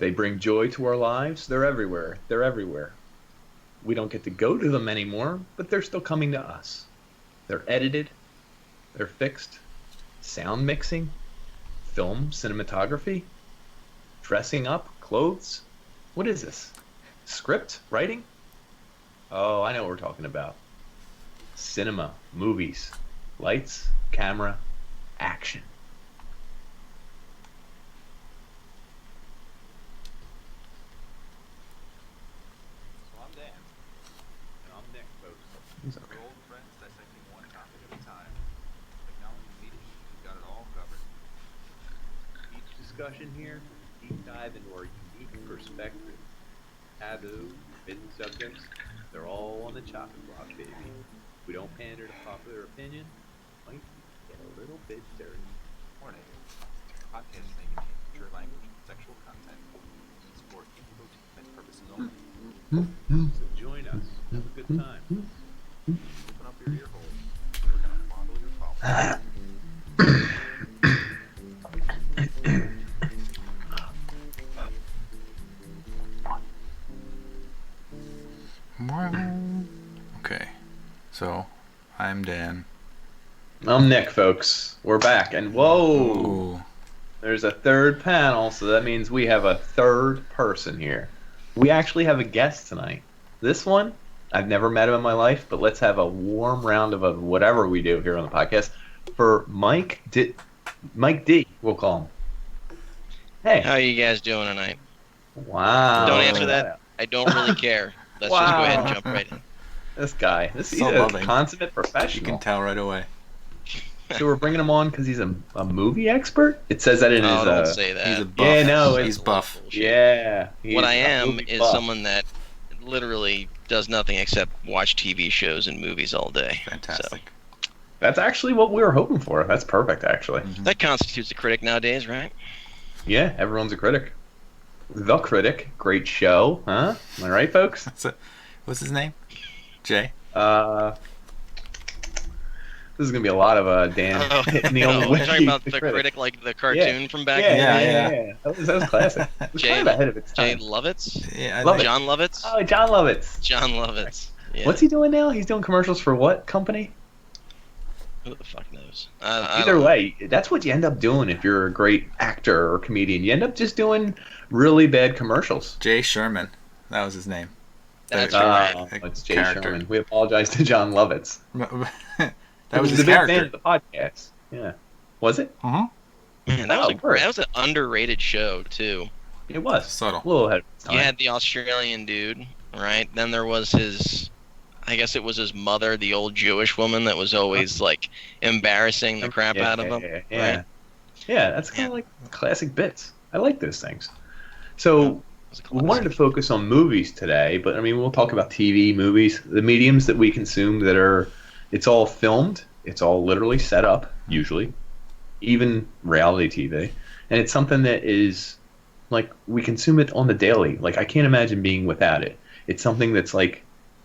They bring joy to our lives. They're everywhere. They're everywhere. We don't get to go to them anymore, but they're still coming to us. They're edited. They're fixed. Sound mixing, film, cinematography, dressing up, clothes. What is this? Script? Writing? Oh, I know what we're talking about. Cinema, movies, lights, camera, action. So I'm Dan. And I'm Nick, folks. He's okay. We're old friends dissecting one topic at a time. Acknowledging meeting, we've got it all covered. Each discussion here, deep dive into our unique perspective. Taboo, forbidden subjects, they're all on the chopping block, baby. We don't pander to popular opinion. Might get a little bit dirty. Warning. Podcast may contain mature language, sexual content, used for infotainment purposes only. So join us. Have a good time. Open up your ear holes. We're gonna fondle your phone. Okay, so I'm Dan. I'm Nick, folks. We're back, and whoa, Ooh. there's a third panel, so that means we have a third person here. We actually have a guest tonight. This one, I've never met him in my life, but let's have a warm round of whatever we do here on the podcast for Mike D. Mike D. We'll call him. Hey. How are you guys doing tonight? Wow. Don't answer that. I don't really care. Let's just go ahead and jump right in. This guy. He's So a loving. consummate professional. You can tell right away. So we're bringing him on because he's a movie expert? It says that in his... don't say that. He's a buff. Yeah, no, He's buff. Yeah. What I he's a am movie is buff. someone that literally does nothing except watch TV shows and movies all day. Fantastic. That's actually what we were hoping for. That's perfect, actually. So, that constitutes a critic nowadays, right? Yeah, everyone's a critic. The Critic. Great show, huh? Am I right, folks? What's his name? Jay? This is going to be a lot of Dan hitting the old You're wiki, talking about the critic like the cartoon from back in the day? Yeah. That was classic. It was Jay- kind of ahead of its Jay time. Lovitz? Yeah, I Love think- John Lovitz? Oh, John Lovitz. John Lovitz. Yeah. What's he doing now? He's doing commercials for what company? Who the fuck knows? Either way, that's what you end up doing if you're a great actor or comedian. You end up just doing really bad commercials. Jay Sherman. That was his name. That's right. It's Jay Character. Sherman. We apologize to John Lovitz. That was He's his a big fan character. of the podcast. Yeah. Was it? Uh-huh. Man, that was an underrated show too. It was. Subtle. A little ahead of its time. You had the Australian dude, right? Then there was his, I guess it was his mother, the old Jewish woman that was always like embarrassing the crap out of him. Yeah. Right? Yeah, that's kind of like classic bits. I like those things. So It was a we wanted to classic. focus on movies today, but I mean, we'll talk about TV, movies, the mediums that we consume that are, it's all filmed, it's all literally set up, usually, even reality TV. And it's something that is, like, we consume it on the daily. Like, I can't imagine being without it. It's something that's, like,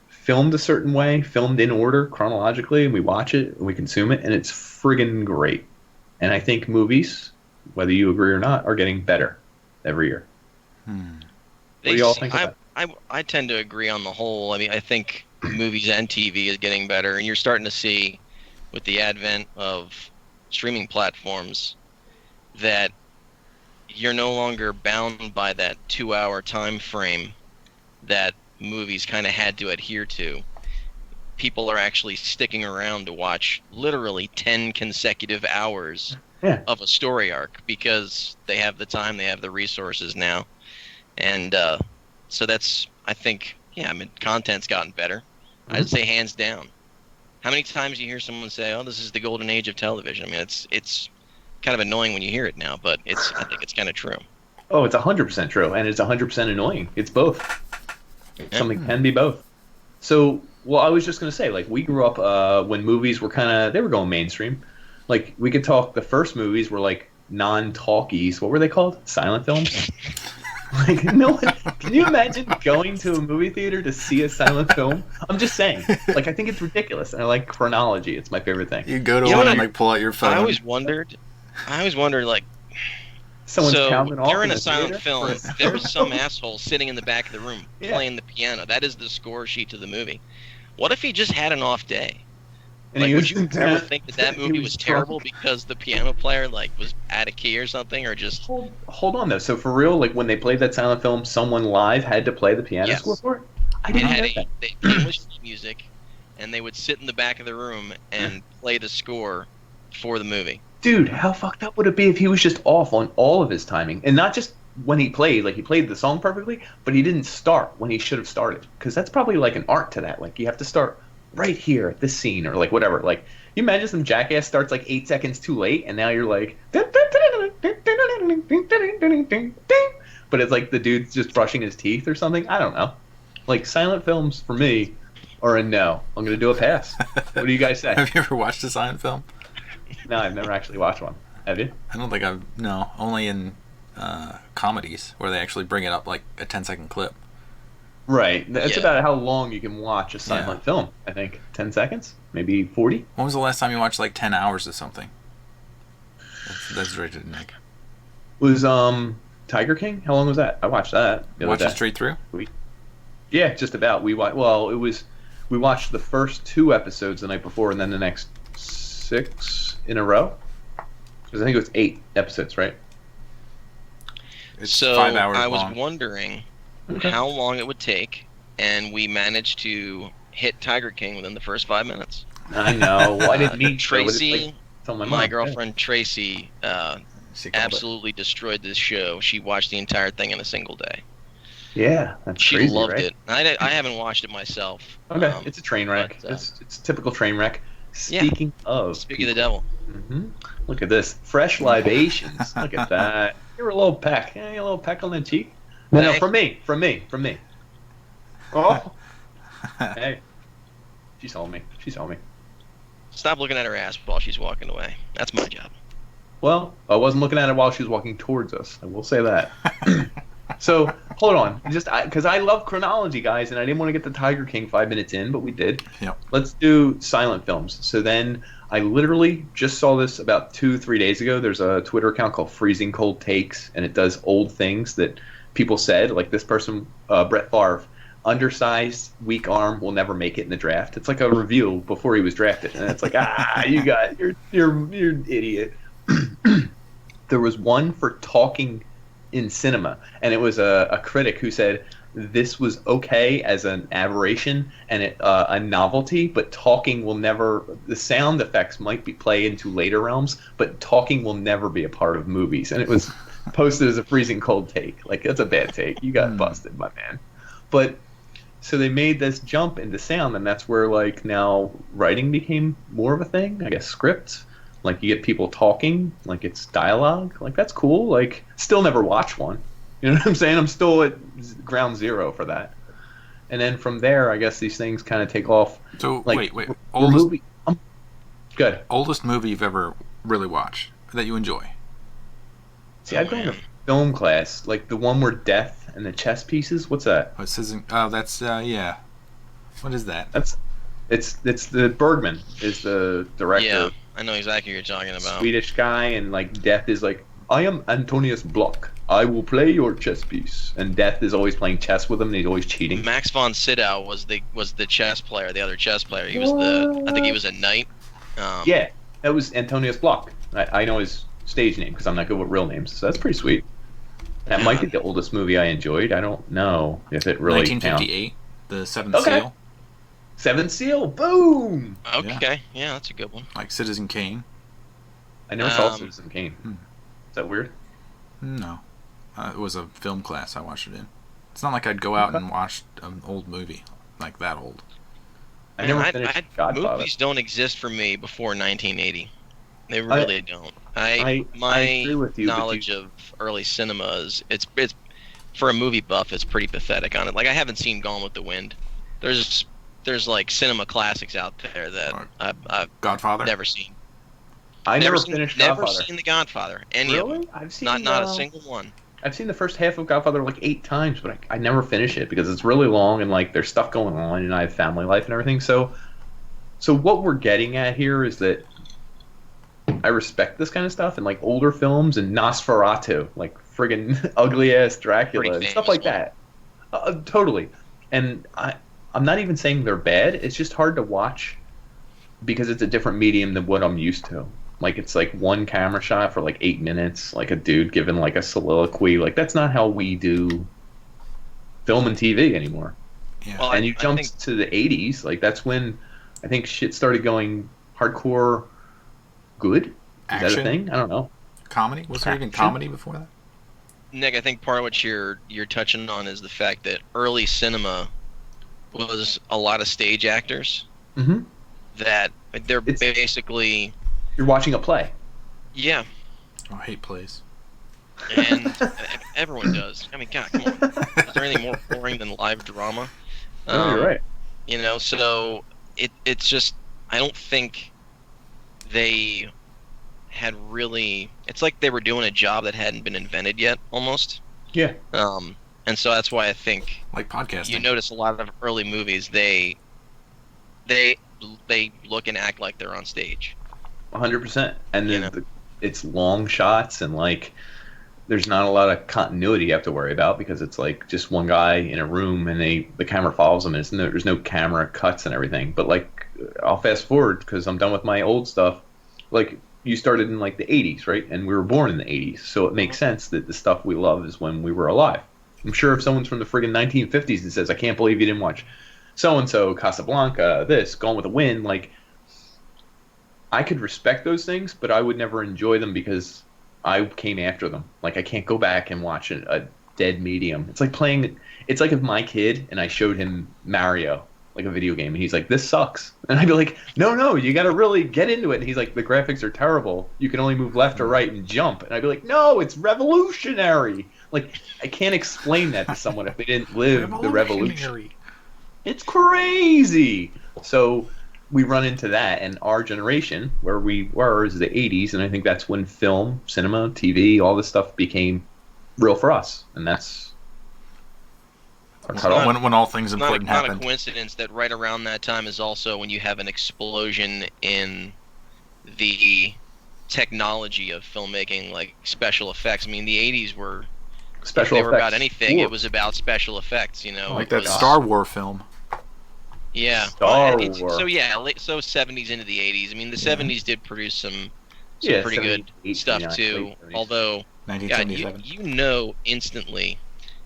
filmed a certain way, filmed in order, chronologically, and we watch it, and we consume it, and it's friggin' great. And I think movies, whether you agree or not, are getting better every year. What do y'all think of that? I tend to agree on the whole. I mean, I think movies and TV is getting better, and you're starting to see, with the advent of streaming platforms, that you're no longer bound by that 2-hour time frame that movies kind of had to adhere to. People are actually sticking around to watch literally 10 consecutive hours of a story arc because they have the time, they have the resources now. And so that's, I think, I mean, content's gotten better. I'd say hands down. How many times do you hear someone say, "Oh, this is the golden age of television"? I mean, it's kind of annoying when you hear it now, but I think it's kind of true. Oh, it's 100% true, and it's 100% annoying. It's both. Something can be both. So, well, I was just going to say, like, we grew up when movies were they were going mainstream. Like, we could talk, the first movies were, like, non-talkies. What were they called? Silent films? Like, no one, can you imagine going to a movie theater to see a silent film? I'm just saying. Like, I think it's ridiculous, and I like chronology. It's my favorite thing. You go to You know one what and like pull out your phone. I always wondered, like, Someone's So pounding off during in a the silent theater film, for a- there's some asshole sitting in the back of the room Yeah. playing the piano. That is the score sheet to the movie. What if he just had an off day? And Like, he would was you ever think that he movie was drunk. terrible because the piano player like was out of key or something, or just Hold on though. So for real, like when they played that silent film, someone live had to play the piano Yes. score for it. I it didn't had know that. they came with sheet music, and they would sit in the back of the room and play the score for the movie. Dude, how fucked up would it be if he was just off on all of his timing and not just when he played, like he played the song perfectly, but he didn't start when he should have started? Because that's probably like an art to that. Like you have to start right here at this scene or like whatever. Like you imagine some jackass starts like 8 seconds too late, and now you're like, but it's like the dude's just brushing his teeth or something. I don't know. Like silent films for me are a no. I'm gonna do a pass. What do you guys say? Have you ever watched a silent film? No, I've never actually watched one. Have you? I don't think I've. No, only in comedies where they actually bring it up like a 10-second clip. Right. That's Yeah. about how long you can watch a silent film. I think 10 seconds, maybe 40. When was the last time you watched like 10 hours of something? That's rated Nick. Was Tiger King? How long was that? I watched that. the other Watch it day. straight through? Yeah, just about. We watched the first 2 episodes the night before, and then the next 6 in a row. Because I think it was 8 episodes, right? It's So 5 hours I was long. wondering Okay. how long it would take, and we managed to hit Tiger King within the first 5 minutes. I know. I didn't mean to, but it's Tracy, like, tell my my mom. girlfriend Tracy, She called it. absolutely destroyed this show. She watched the entire thing in a single day. Yeah, that's She crazy, loved right? it. I haven't watched it myself. Okay, it's a train wreck. but, It's a typical train wreck. Yeah. Speaking of, Speaking of the devil, look at this fresh libations. Look at that. You're a little peck. Yeah, a little peck on the cheek. No, Thanks. from me. Oh, hey, she saw me. stop looking at her ass while she's walking away. That's my job. Well, I wasn't looking at it while she was walking towards us. I will say that. So hold on, just because I love chronology, guys, and I didn't want to get the Tiger King 5 minutes in, but we did. Yep. Let's do silent films. So then I literally just saw this about 2-3 days ago. There's a Twitter account called Freezing Cold Takes, and it does old things that people said. Like this person, Brett Favre, undersized, weak arm, will never make it in the draft. It's like a review before he was drafted, and it's like, you're an idiot. There was one for talking in cinema, and it was a critic who said this was okay as an aberration and a novelty, but talking will never. The sound effects might play into later realms, but talking will never be a part of movies. And it was posted as a freezing cold take. Like that's a bad take. You got busted, my man. But so they made this jump into sound, and that's where like now writing became more of a thing. I guess scripts. Like you get people talking, like it's dialogue, like that's cool. Like still never watch one. You know what I'm saying? I'm still at ground zero for that. And then from there, I guess these things kind of take off. So Like, wait. Oldest good. Oldest movie you've ever really watched that you enjoy? See, I've gone to film class, like the one where death and the chess pieces. What's that? Oh, it says. Oh, that's yeah. What is that? It's the Bergman is the director. Yeah, I know exactly what you're talking about. Swedish guy, and like death is like, I am Antonius Block. I will play your chess piece. And Death is always playing chess with him, and he's always cheating. Max von Sydow was the chess player, the other chess player. He was I think he was a knight. Yeah, that was Antonius Block. I know his stage name because I'm not good with real names, so that's pretty sweet. That might be the oldest movie I enjoyed. I don't know if it really 1958, The Seventh Okay. Seal, Seventh Seal, boom! Okay, yeah, that's a good one. like Citizen Kane. I never saw Citizen Kane. Is that weird? No, it was a film class I watched it in. It's not like I'd go out and watch an old movie like that old. I never finished Godfather. Movies don't exist for me before 1980. They really don't. I agree with you, but knowledge of early cinema is it's for a movie buff, it's pretty pathetic on it. Like I haven't seen Gone with the Wind. There's like cinema classics out there that I've Godfather. never seen. I never seen, finished never Godfather. seen The Godfather. Any of them. Really? I've seen Not a single one. I've seen the first half of Godfather like 8 times, but I never finish it because it's really long and like there's stuff going on and I have family life and everything. So what we're getting at here is that I respect this kind of stuff and like older films and Nosferatu, like friggin' ugly ass Dracula Pretty and stuff famous like one. that. Totally. And I'm not even saying they're bad. It's just hard to watch because it's a different medium than what I'm used to. Like it's like one camera shot for like 8 minutes, like a dude giving like a soliloquy. Like that's not how we do film and TV anymore. Yeah. Well, And you I jumped think to the 80s, like that's when I think shit started going hardcore good. Is that a Action? thing? I don't know. Comedy? Was there even Action? comedy before that? Nick, I think part of what you're touching on is the fact that early cinema was a lot of stage actors Hmm. that they're It's- basically You're watching a play. yeah, Oh, I hate plays. and everyone does. I mean, God, come on. Is there anything more boring than live drama? No, you're right. You know, so it's just I don't think they had really. It's like they were doing a job that hadn't been invented yet, almost. Yeah. And so that's why I think Like podcasting. you notice a lot of early movies they look and act like they're on stage. 100%. And You then know. it's long shots and like there's not a lot of continuity you have to worry about because it's like just one guy in a room and the camera follows him and there's no camera cuts and everything. But like I'll fast forward because I'm done with my old stuff. Like you started in like the 80s, right? And we were born in the 80s, so it makes sense that the stuff we love is when we were alive. I'm sure if someone's from the friggin' 1950s and says, "I can't believe you didn't watch so and so, Casablanca, this, Gone with the Wind," like I could respect those things, but I would never enjoy them because I came after them. Like I can't go back and watch a dead medium. It's like playing. It's like if my kid and I showed him Mario, like a video game, and he's like, "This sucks," and I'd be like, "No, you got to really get into it." And he's like, "The graphics are terrible. You can only move left or right and jump." And I'd be like, "No, it's revolutionary." Like I can't explain that to someone if they didn't live the revolution. It's crazy. So we run into that, and our generation, where we were, is the 80s, and I think that's when film, cinema, TV, all this stuff became real for us, and that's our It's cutoff. not- When all things It's not, important not a happened. coincidence that right around that time is also when you have an explosion in the technology of filmmaking, like special effects. I mean, the 80s were Special if they were effects. about anything, War. it was about special effects. You know, Like it that was- Star Wars film. Yeah. Star It's- Wars. So yeah, so 70s into the 80s. I mean, the 70s did produce some Yeah, pretty good 78, stuff 79, too. late 70s. Although, God, 1977. you know instantly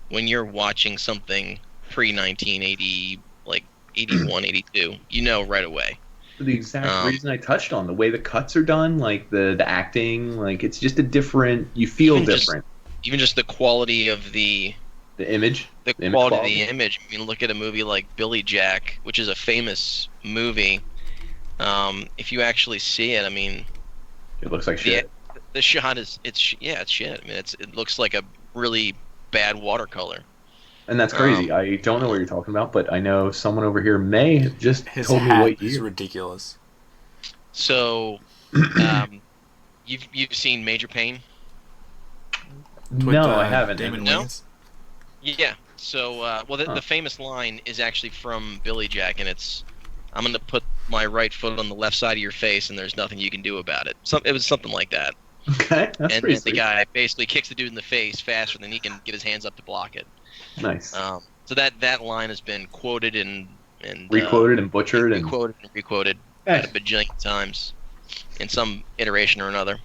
when you're watching something pre 1980, like 81, 82. You know right away. For the exact Um, reason I touched on, the way the cuts are done, like the acting, like it's just a different. You feel Even just- different. Even just the quality of the The image. the image quality of quality. the image. I mean, look at a movie like Billy Jack, which is a famous movie. If you actually see it, I mean, It looks like shit. the shot is it's shit. I mean, it looks like a really bad watercolor. And that's crazy. I don't know what you're talking about, but I know someone over here may have just His told me hat what is year. ridiculous. So, you've seen Major Payne? With, No, I haven't. Damon No? Wayans. Yeah. So, the famous line is actually from Billy Jack, and it's, "I'm gonna put my right foot on the left side of your face, and there's nothing you can do about it." It was something like that. Okay, that's And pretty then the sweet. guy basically kicks the dude in the face faster than he can get his hands up to block it. Nice. So that line has been quoted and Requoted and butchered and requoted and requoted Nice. a bajillion times in some iteration or another.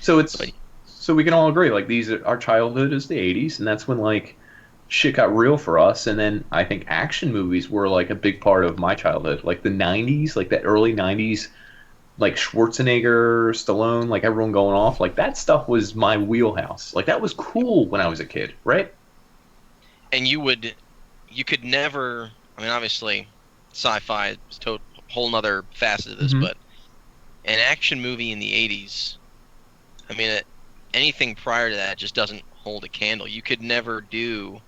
So it's But- so we can all agree like our childhood is the 80s, and that's when like shit got real for us. And then I think action movies were like a big part of my childhood, like the 90s, like that early 90s, like Schwarzenegger, Stallone, like everyone going off, like that stuff was my wheelhouse. Like that was cool when I was a kid, right? And you could never. I mean, obviously, sci-fi is a whole nother facet of this, Mhm. but an action movie in the 80s, I mean, anything prior to that just doesn't hold a candle. You could never do,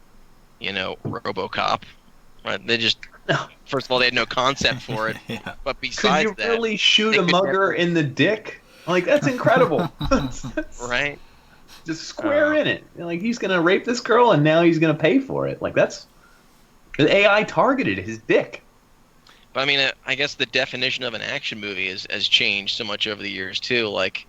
RoboCop, right? They just, No. first of all, they had no concept for it. Yeah. But Could besides you that, really shoot they a could mugger in the dick? Like that's incredible. right? Just square in it. Like he's gonna rape this girl, and now he's gonna pay for it. Like that's the AI targeted his dick. But I mean, I guess the definition of an action movie has changed so much over the years too. Like,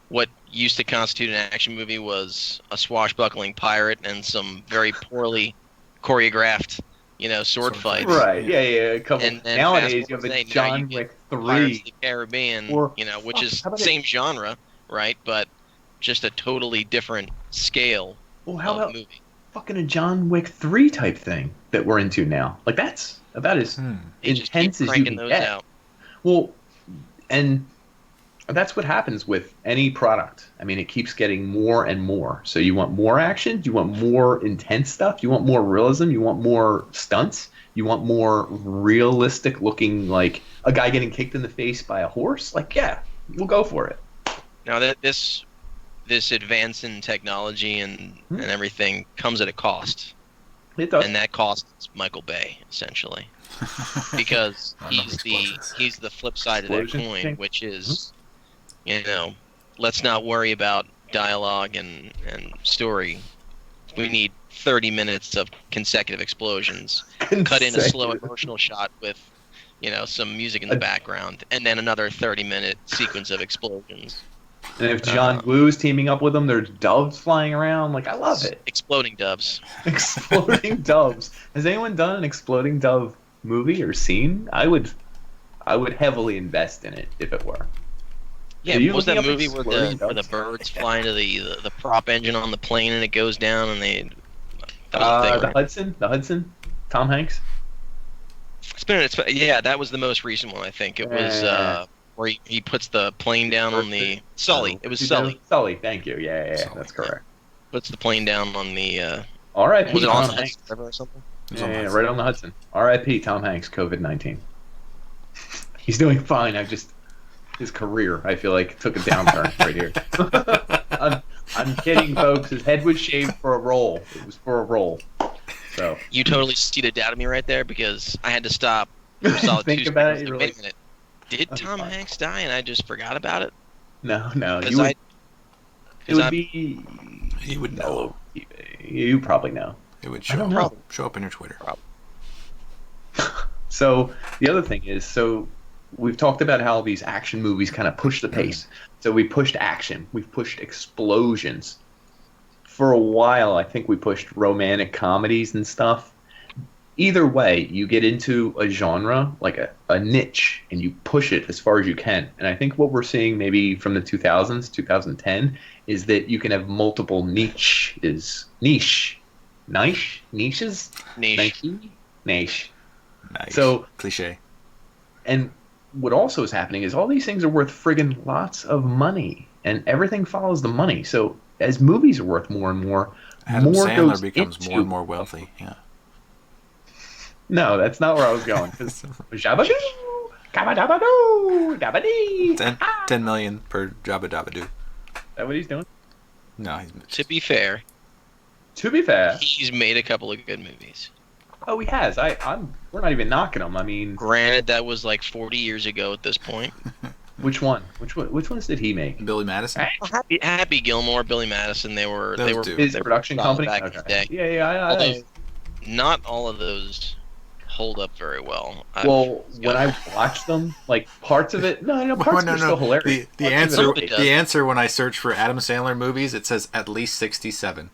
what used to constitute an action movie was a swashbuckling pirate and some very poorly choreographed, sword Sword fights. fights. Right. Yeah. Yeah. A couple. And then Nowadays, fast you have forward a today, now you John get Wick Pirates of 3. the Caribbean, Or which is how about same genre, right? But just a totally different scale Well, how of about movie. fucking a John Wick 3 type thing that we're into now? Like that's about as They just keep intense as you cranking can those get. out. Well, and that's what happens with any product. I mean, it keeps getting more and more. So you want more action? You want more intense stuff? You want more realism? You want more stunts? You want more realistic looking, like a guy getting kicked in the face by a horse? Like, yeah, we'll go for it. Now that this advance in technology and everything comes at a cost, It does. and that cost is Michael Bay essentially, because I love explosions. he's the flip side of that Explosion. coin, which is, let's not worry about dialogue and story. We need 30 minutes of consecutive explosions. Cut in a slow emotional shot with, some music in the background, and then another 30-minute sequence of explosions. And if John Woo's teaming up with them, there's doves flying around. Like, I love it. Exploding doves. Exploding doves. Has anyone done an exploding dove movie or scene? I would heavily invest in it if it were. Yeah, Are you what was that looking up movie where exploding the doves? birds fly into the prop engine on the plane and it goes down and they... That was a thing, The right? Hudson, Tom Hanks. Yeah, that was the most recent one, I think. It was where he puts the plane down on the... Sully. It was Sully. Sully, thank you. Yeah, Sully, that's correct. Puts the plane down on the... R.I.P. was it on Tom the Hanks. Hudson River or something? Yeah, right on the Hudson. R.I.P. Tom Hanks, COVID-19. He's doing fine. His career, I feel like, took a downturn right here. I'm kidding, folks. His head was shaved for a role. It was for a role. So You totally seeded out of me right there because I had to stop for a solid Think 2 about seconds. it, Like, you're wait like- a minute. Did Tom Hanks die and I just forgot about it? no, Because it would be. You would know. You probably know. It would I don't show up. know. Show up in your Twitter. So the other thing is, we've talked about how these action movies kind of push the pace. So we pushed action, we've pushed explosions. For a while, I think we pushed romantic comedies and stuff. Either way, you get into a genre, like a niche, and you push it as far as you can. And I think what we're seeing maybe from the 2000s, 2010, is that you can have multiple niches. Niche. Niches? Niche. Niche. Nice. So- cliche. And what also is happening is all these things are worth friggin' lots of money, and everything follows the money. So as movies are worth more and more, Adam more Sandler goes becomes into... more and more wealthy. Yeah. No, that's not where I was going. 'Cause Jabba-doo, kabba-dabba-doo, dabba-dee. 10 million per Jabba Dabba Doo. Is that what he's doing? No, he's To be fair, To be fair, he's made a couple of good movies. he has. We're not even knocking him. I mean, Granted, that was like 40 years ago at this point. which one? Which ones did he make? Billy Madison. Happy Gilmore, Billy Madison, they were Those two. His they were production solid company. back in the day. Yeah. Although not all of those hold up very well. Well, when I watched them, like parts of it, parts of it are still hilarious. The Parts of answer it- does. the answer when I search for Adam Sandler movies, it says at least 67.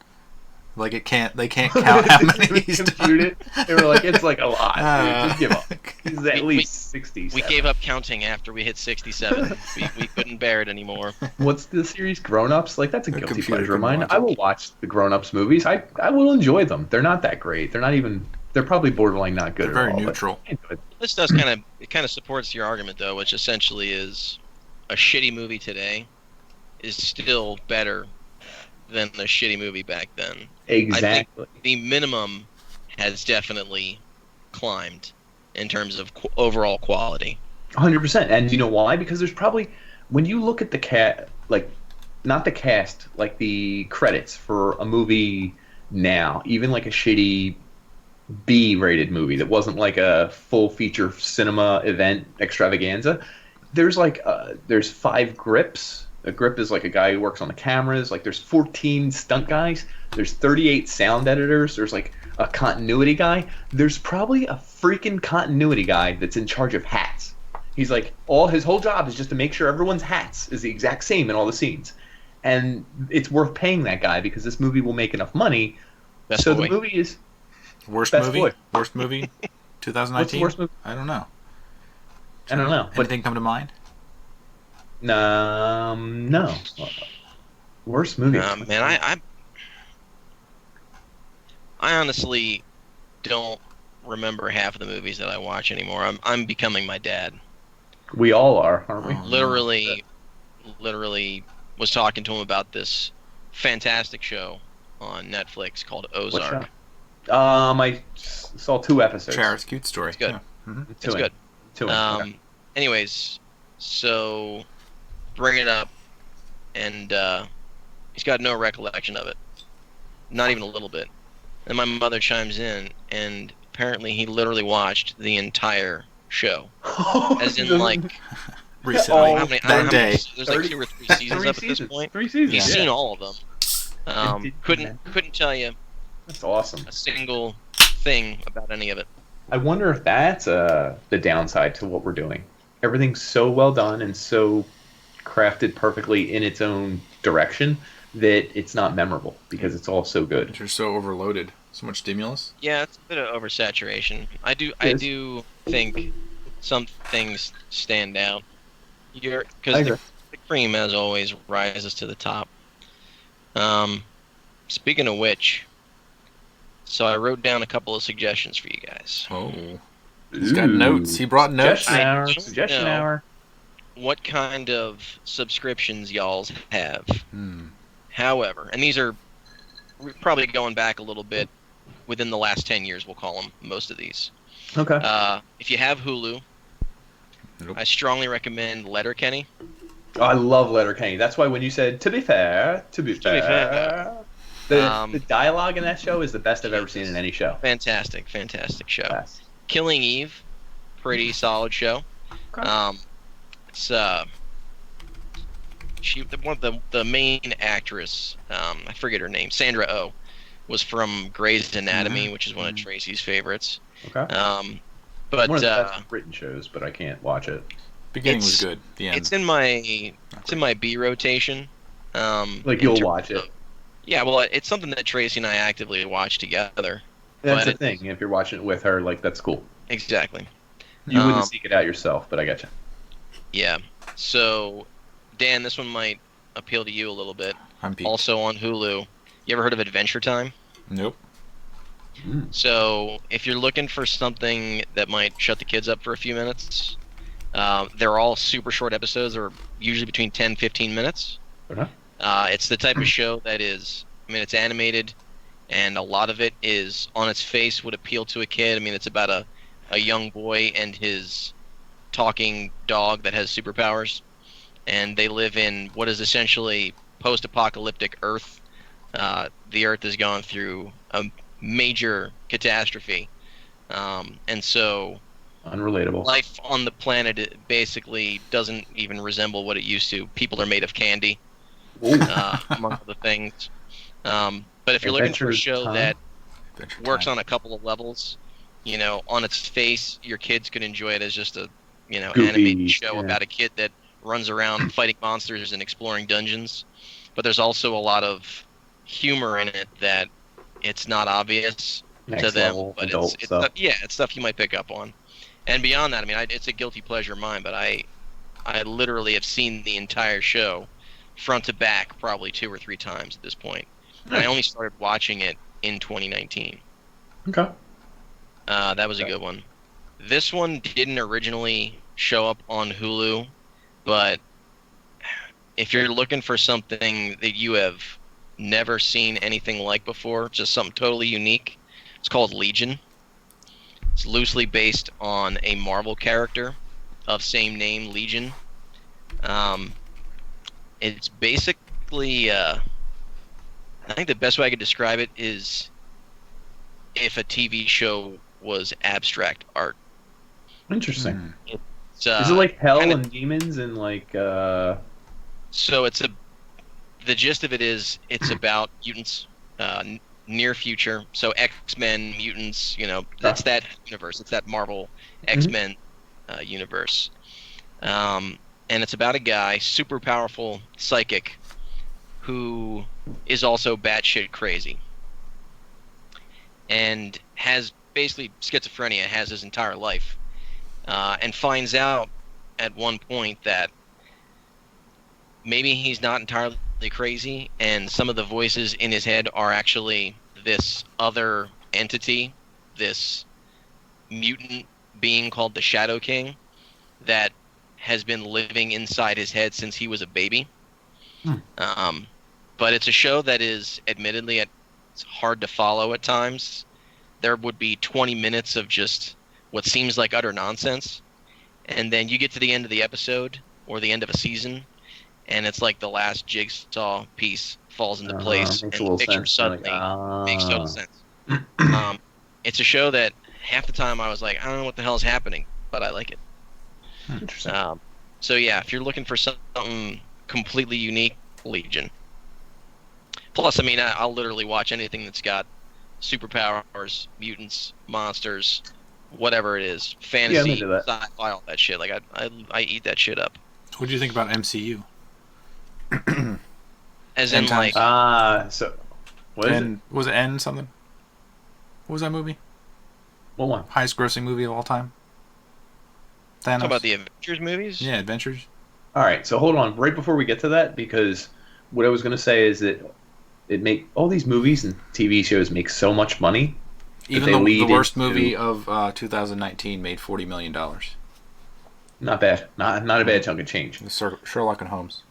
Like they can't count how many he's computed done. it. They were like, it's like a lot. Dude. Just give up. He's at We- least 60. We gave up counting after we hit 67. we couldn't bear it anymore. What's the series Grown Ups? Like that's a guilty computer pleasure of can mine. watch I it. will watch the Grown Ups movies. I will enjoy them. They're not that great. They're not even. They're probably borderline not good They're at very all. but neutral. I enjoy them. This does kind of supports your argument though, which essentially is a shitty movie today is still better than the shitty movie back then. Exactly. The minimum has definitely climbed in terms of overall quality. 100%. And you know why? Because there's probably when you look at the not the cast, like the credits for a movie now, even like a shitty B-rated movie that wasn't like a full feature cinema event extravaganza, there's 5 grips A grip is like a guy who works on the cameras. Like there's 14 stunt guys. There's 38 sound editors. There's like a continuity guy. There's probably a freaking continuity guy that's in charge of hats. He's like, all his whole job is just to make sure everyone's hats is the exact same in all the scenes. And it's worth paying that guy because this movie will make enough money. Best so boy. the movie is Worst Best movie? boy. Worst movie? 2019? What's the worst movie? I don't know. I don't know. But Anything come to mind? no. Worst movie. Man, I honestly don't remember half of the movies that I watch anymore. I'm becoming my dad. We all are, aren't we? Oh. Literally was talking to him about this fantastic show on Netflix called What Ozark. show? I saw 2 episodes. Charles, cute story. It's good. Yeah. Mhm. Two It's in. good. 2 in. Okay. Anyways, so bring it up, and he's got no recollection of it, not even a little bit. And my mother chimes in, and apparently he literally watched the entire show, as in like Recently. Oh, how many? I that don't know how many- day. There's like 2 or 3 seasons 3 up at this seasons. point. 3 seasons. He's yeah. seen all of them. Couldn't tell you That's awesome. a single thing about any of it. I wonder if that's the downside to what we're doing. Everything's so well done and so crafted perfectly in its own direction that it's not memorable because it's all so good. You're so overloaded. So much stimulus. Yeah, it's a bit of oversaturation. I Yes. do think some things stand out. I Because agree. the cream, as always, rises to the top. Speaking of which, so I wrote down a couple of suggestions for you guys. Oh. He's got notes. He brought notes. Suggestion hour. don't Suggestion know. hour. What kind of subscriptions y'all's have? Hmm. However, and these are probably going back a little bit within the last 10 years, we'll call them, most of these. Okay. If you have Hulu, Nope. I strongly recommend Letterkenny. Oh, I love Letterkenny. That's why when you said to be fair, fair. the dialogue in that show is the best I've ever seen in any show. Fantastic show. Yes. Killing Eve, pretty solid show. Okay. It's the main actress, I forget her name, Sandra Oh, was from Grey's Anatomy, which is one of Tracy's favorites. Okay. But One of the best written shows, but I can't watch it. Beginning was it's- good. The end. it's in my B rotation. Like in you'll terms watch it. of- yeah, well, it's something that Tracy and I actively watch together. That's but the it- thing. If you're watching it with her, like that's cool. Exactly. You wouldn't Um, seek it out yourself, but I got you. Yeah. So, Dan, this one might appeal to you a little bit. UnP. Also on Hulu. You ever heard of Adventure Time? Nope. So, if you're looking for something that might shut the kids up for a few minutes, they're all super short episodes. They're usually between 10 and 15 minutes. Okay. It's the type of show that is, it's animated, and a lot of it is on its face would appeal to a kid. It's about a young boy and his talking dog that has superpowers, and they live in what is essentially post-apocalyptic Earth. The Earth has gone through a major catastrophe, and so Unrelatable. life on the planet basically doesn't even resemble what it used to. People are made of candy, Ooh. among other things. But if you're looking for a Adventure show Time? that Adventure works Time. on a couple of levels, on its face, your kids could enjoy it as just a Goofy, animated show yeah. about a kid that runs around fighting monsters and exploring dungeons. But there's also a lot of humor in it that it's not obvious Next to them, level but adult it's stuff. it's stuff you might pick up on. And beyond that, it's a guilty pleasure of mine, but I literally have seen the entire show front to back probably 2 or 3 times at this point. And I only started watching it in 2019. Okay. That was a Okay. good one. This one didn't originally show up on Hulu, but if you're looking for something that you have never seen anything like before, just something totally unique, it's called Legion. It's loosely based on a Marvel character of same name, Legion. It's basically, I think the best way I could describe it is if a TV show was abstract art. Interesting. Hmm. It's, Is it like hell kinda- and demons and like So the gist of it is it's about mutants, near future. So X-Men, mutants. It's that universe. It's that Marvel X-Men universe. And it's about a guy, super powerful psychic, who is also batshit crazy, and has basically schizophrenia, has his entire life, and finds out at one point that maybe he's not entirely crazy, and some of the voices in his head are actually this other entity, this mutant being called the Shadow King, that has been living inside his head since he was a baby. But it's a show that is admittedly it's hard to follow at times. There would be 20 minutes of just what seems like utter nonsense, and then you get to the end of the episode or the end of a season, and it's like the last jigsaw piece falls into place, and the picture suddenly makes total sense. It's a show that half the time I was like, I don't know what the hell is happening, but I like it. Interesting. So yeah, if you're looking for something completely unique, Legion. Plus, I mean, I'll literally watch anything that's got superpowers, mutants, monsters, whatever it is, fantasy, sci-fi, all that shit. Like I eat that shit up. What do you think about MCU? As in, like, so what is it? Was it N something? What was that movie? What one? Highest grossing movie of all time. Thanos. Talk about the Avengers movies? Yeah, Adventures. All right, so hold on, right before we get to that, because what I was going to say is that all these movies and TV shows make so much money. Even the worst movie of 2019 made $40 million. Not bad. Not a bad chunk of change. Sherlock and Holmes.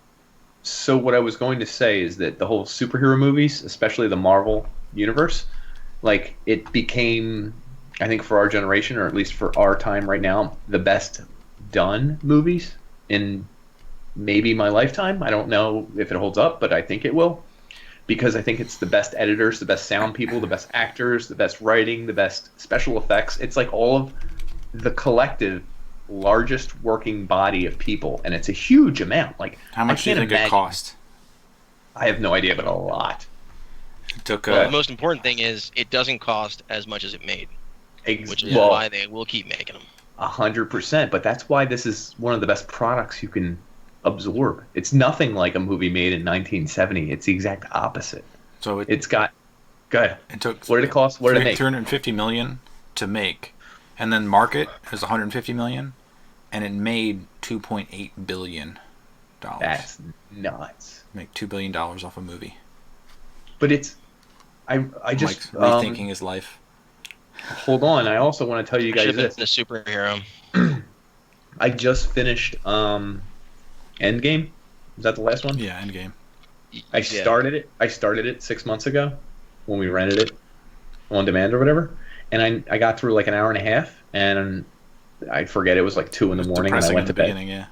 So what I was going to say is that the whole superhero movies, especially the Marvel universe, like it became, I think for our generation, or at least for our time right now, the best done movies in maybe my lifetime. I don't know if it holds up, but I think it will. Because I think it's the best editors, the best sound people, the best actors, the best writing, the best special effects. It's like all of the collective largest working body of people, and it's a huge amount. Like, how much do you think it cost? I have no idea, but a lot. It took. The most important thing is it doesn't cost as much as it made, which is why they will keep making them. 100%, but that's why this is one of the best products you can absorb. It's nothing like a movie made in 1970. It's the exact opposite. So it's got. Good. It took. What did it cost? What did it make? $250 million to make, and then market is $150 million, and it made $2.8 billion. That's nuts. Make $2 billion off a movie. But it's. I just rethinking his life. Hold on. I also want to tell you guys this. The superhero. I just finished Endgame. Was that the last one? Yeah, Endgame. I started it 6 months ago when we rented it on demand or whatever, and I got through like an hour and a half, and I forget it was like 2 in the morning, and I went to bed. Yeah.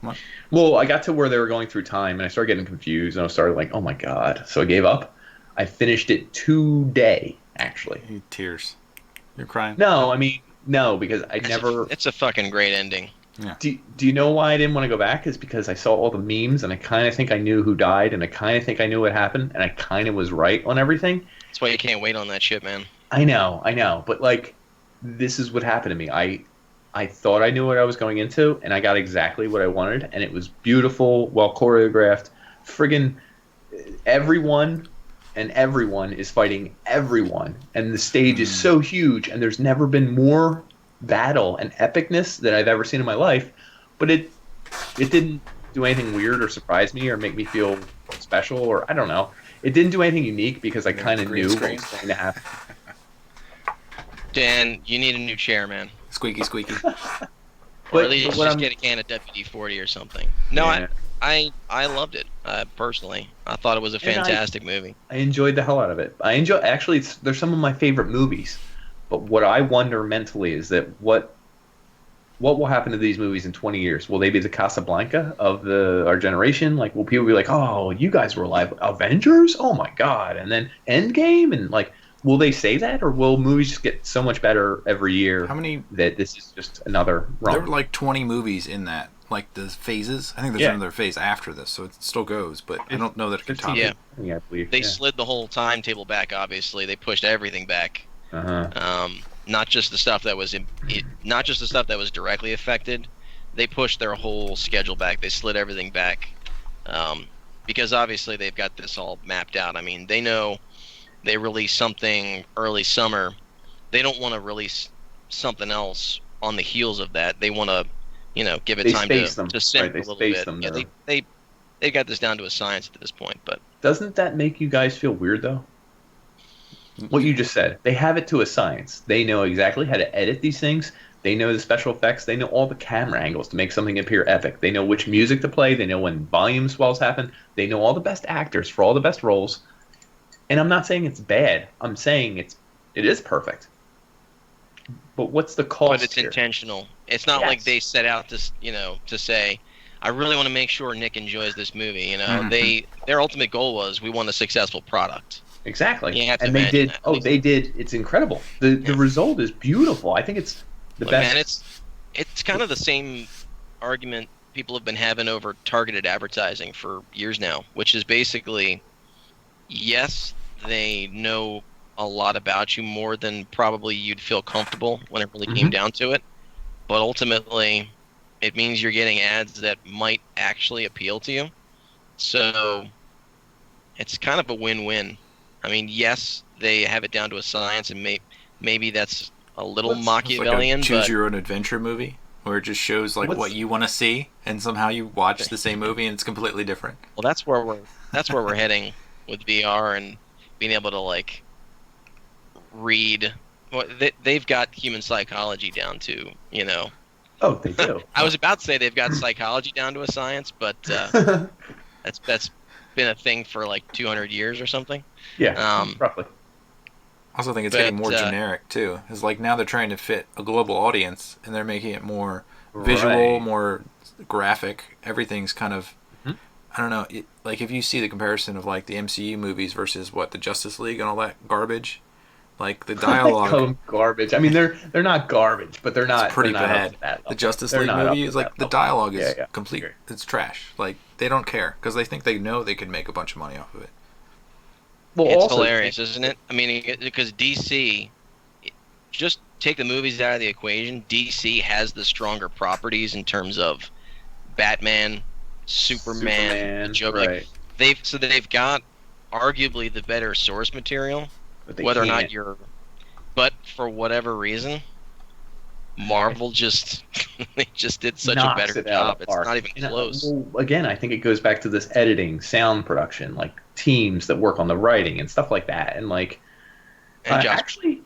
What? Well, I got to where they were going through time, and I started getting confused, and I started like, oh my god, so I gave up. I finished it today, actually. Tears. You're crying? No, I mean no, because It's a fucking great ending. Yeah. Do you know why I didn't want to go back? Is because I saw all the memes, and I kind of think I knew who died, and I kind of think I knew what happened, and I kind of was right on everything. That's why you can't wait on that shit, man. I know, but like, this is what happened to me. I thought I knew what I was going into, and I got exactly what I wanted, and it was beautiful, well choreographed. Friggin' everyone is fighting everyone, and the stage is so huge, and there's never been more battle and epicness that I've ever seen in my life. But it didn't do anything weird or surprise me or make me feel special, or I don't know. It didn't do anything unique because I kind of knew what was going to happen. Dan, you need a new chair, man. Squeaky. Or at least just get a can of WD-40 or something. No, yeah. I loved it personally. I thought it was a fantastic movie. I enjoyed the hell out of it. Actually, they're some of my favorite movies. But what I wonder mentally is that what will happen to these movies in 20 years? Will they be the Casablanca of our generation? Like, will people be like, oh, you guys were alive, Avengers? Oh my god! And then Endgame, and like, will they say that, or will movies just get so much better every year? How many? That this is just another run? There were like 20 movies in that like the phases. I think there's Yeah. another phase after this, so it still goes. But I don't know that it can top 15, it. Yeah. I believe. They Yeah. slid the whole timetable back. Obviously, they pushed everything back. Uh-huh. Not just the stuff that was not just the stuff that was directly affected. They pushed their whole schedule back. They slid everything back, because obviously they've got this all mapped out. I mean, they know they release something early summer. They don't want to release something else on the heels of that. They want to, give it They time space them. to simmer Right, they a little space bit. them Yeah, there. they got this down to a science at this point. But Doesn't that make you guys feel weird, though? What you just said. They have it to a science. They know exactly how to edit these things. They know the special effects. They know all the camera angles to make something appear epic. They know which music to play. They know when volume swells happen. They know all the best actors for all the best roles. And I'm not saying it's bad. I'm saying it is perfect. But what's the cost but it's here? intentional. It's not like they set out to say, I really want to make sure Nick enjoys this movie. Their ultimate goal was, we want a successful product. Exactly. You have to And they imagine did. that. Oh, they did. It's incredible. The result is beautiful. I think it's the Look, best. man, it's kind of the same argument people have been having over targeted advertising for years now, which is basically, yes, they know a lot about you, more than probably you'd feel comfortable when it really came down to it, but ultimately it means you're getting ads that might actually appeal to you. So it's kind of a win-win. I mean, yes, they have it down to a science, and maybe that's a little It's like a Machiavellian, choose but your own adventure movie where it just shows like What's- what you want to see, and somehow you watch the same movie and it's completely different. well, that's where we're heading with VR and being able to like read. Well, they've got human psychology down to, Oh, they do. I was about to say they've got psychology down to a science, but that's been a thing for like 200 years or something. Yeah, roughly. I also think it's getting more But, generic too. It's like now they're trying to fit a global audience and they're making it more visual, Right. more graphic. Everything's kind of, Mhm. I don't know. Like if you see the comparison of like the MCU movies versus what the Justice League and all that garbage, like the I dialogue. call them garbage. I mean, they're not garbage, but they're not. It's pretty they're not up bad. to that level. The Justice They're League not up movie to is like that the level. dialogue is Yeah. complete. Sure. It's trash. Like they don't care because they think they know they could make a bunch of money off of it. Well, It's also, hilarious, isn't it? I mean, because DC, just take the movies out of the equation. DC has the stronger properties in terms of Batman, Superman, Joker. right? Like, they've got arguably the better source material. But they Whether or can't. not you're, but for whatever reason, Marvel just they just did such a knocks better it out job. of the It's park. not even And, close. well, again, I think it goes back to this editing, sound production, like teams that work on the writing and stuff like that. And like, And Josh, actually,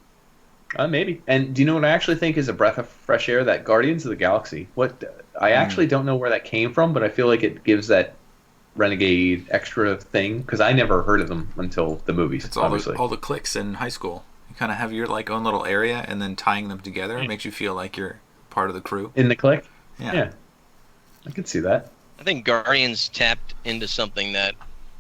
maybe. And do you know what I actually think is a breath of fresh air? That Guardians of the Galaxy. I actually don't know where that came from, but I feel like it gives that renegade extra thing because I never heard of them until the movies. It's obviously. all the cliques in high school. You kind of have your like own little area, and then tying them together makes you feel like you're part of the crew. In the click. Yeah. I could see that. I think Guardians tapped into something that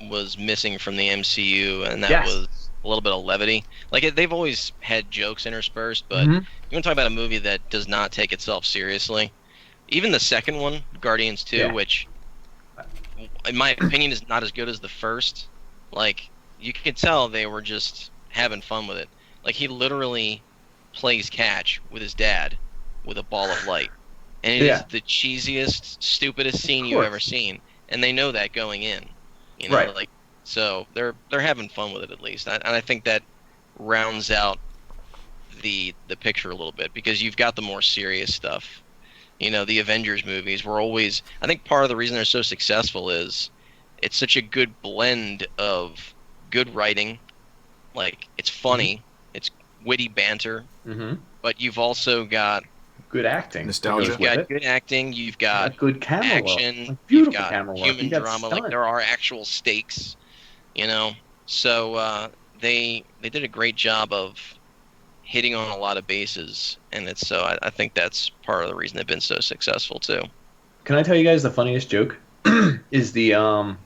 was missing from the MCU, and that Yes. was a little bit of levity. Like they've always had jokes interspersed, but Mhm. you want to talk about a movie that does not take itself seriously. Even the second one, Guardians 2, Yeah. which, in my opinion, is not as good as the first. Like, you could tell they were just having fun with it. Like, he literally plays catch with his dad with a ball of light. And it is Yeah. the cheesiest, stupidest scene you've course. ever seen. And they know that going in. Right. Like, so they're having fun with it at least. And I think that rounds out the picture a little bit because you've got the more serious stuff. The Avengers movies were always, I think part of the reason they're so successful is it's such a good blend of good writing, like it's funny, it's witty banter, Mm-hmm. but you've also got Good acting. Nostalgia. you've goes with got it. good acting, you've got Good camera action, work. Like, you've beautiful got camera work. human You got drama, like stunt. there are actual stakes, So they did a great job of hitting on a lot of bases, and it's so I think that's part of the reason they've been so successful too. Can I tell you guys the funniest joke? Is the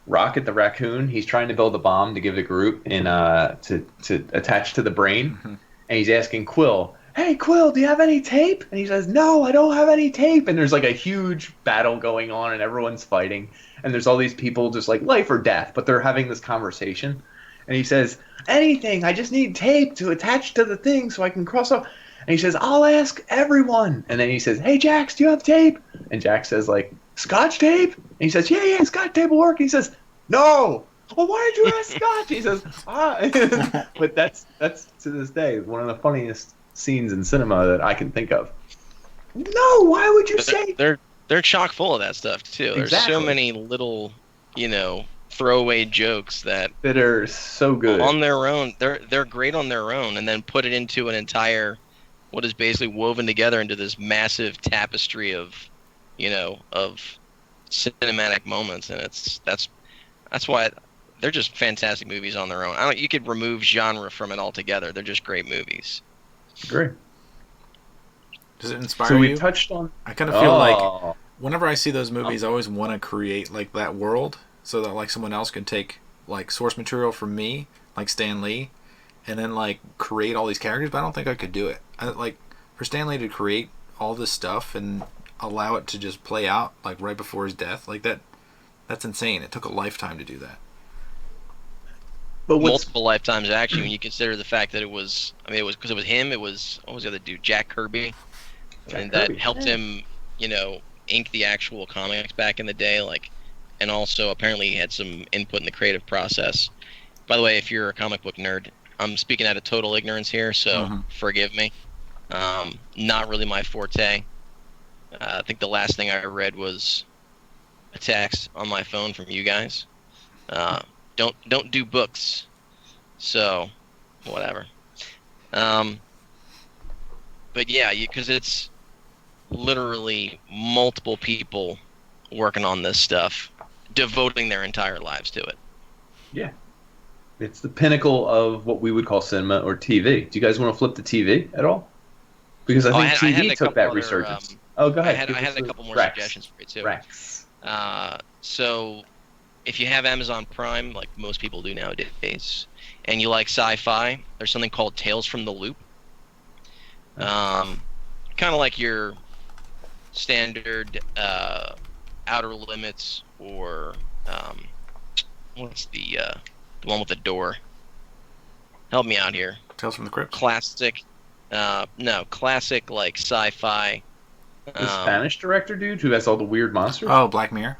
Rocket the raccoon? He's trying to build a bomb to give to Groot and to attach to the brain, and he's asking Quill, "Hey, Quill, do you have any tape?" And he says, "No, I don't have any tape." And there's like a huge battle going on, and everyone's fighting, and there's all these people just like life or death, but they're having this conversation. And he says, "Anything, I just need tape to attach to the thing so I can cross off." And he says, "I'll ask everyone." And then he says, "Hey, Jax, do you have tape?" And Jax says, like, "Scotch tape?" And he says, "Yeah, yeah, Scotch tape will work." And he says, "No." "Well, why did you ask Scotch?" He says, "Ah." But that's to this day one of the funniest scenes in cinema that I can think of. No, why would you say? They're chock full of that stuff too. There's so Exactly. many little, throwaway jokes that That are so good. on their own, they're great on their own, and then put it into an entire, what is basically woven together into this massive tapestry of, of cinematic moments, and that's why they're just fantastic movies on their own. You could remove genre from it altogether. They're just great movies. Great. Does it inspire So we you? touched on. I kind of feel like Oh, whenever I see those movies, I always want to create like that world so that like someone else can take like source material from me, like Stan Lee, and then like create all these characters. But I don't think I could do it. Like for Stan Lee to create all this stuff and allow it to just play out like right before his death, like that's insane. It took a lifetime to do that. but what's Multiple lifetimes actually, when you consider the fact that it was because it was him. It was, what was the other dude, Jack Kirby, Jack and Kirby. that helped him, ink the actual comics back in the day. And also apparently he had some input in the creative process. By the way, if you're a comic book nerd, I'm speaking out of total ignorance here, so forgive me. Not really my forte. I think the last thing I read was a text on my phone from you guys. Don't do books. So, whatever. But yeah, because it's literally multiple people working on this stuff, devoting their entire lives to it. Yeah, it's the pinnacle of what we would call cinema or TV. Do you guys want to flip to TV at all? Because I think I had TV a took couple that other, resurgence. Oh, go ahead. I had a couple more Rex. suggestions for you too. Rex. So, if you have Amazon Prime, like most people do nowadays, and you like sci-fi, there's something called Tales from the Loop. Kind of like your standard Outer Limits, or what's the one with the door? Help me out here. Tales from the Crypt. Classic, no, classic like sci-fi. The Spanish director dude who has all the weird monsters. Oh, Black Mirror.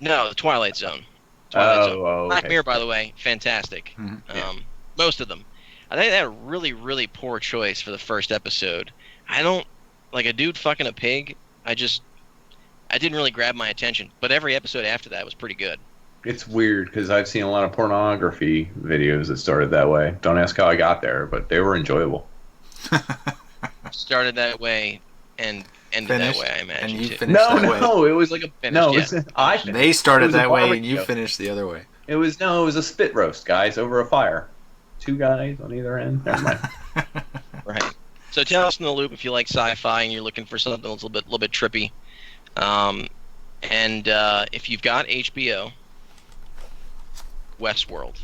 No, the Twilight Zone. Twilight Zone. Okay. Black Mirror, by the way, fantastic. Yeah. Most of them. I think they had a really, really poor choice for the first episode. I don't like a dude fucking a pig. I didn't really grab my attention. But every episode after that was pretty good. It's weird because I've seen a lot of pornography videos that started that way. Don't ask how I got there, but they were enjoyable. Started that way and ended that way, I imagine. And you too. finished that way. No, it was like a Finished, no. yeah. It was, I finished. They started It was a that way and you barbecue. finished the other way. It was a spit roast, guys, over a fire. Two guys on either end. Never mind. Right. So Tales from the Loop, if you like sci-fi and you're looking for something that's a little bit trippy, and if you've got HBO, Westworld.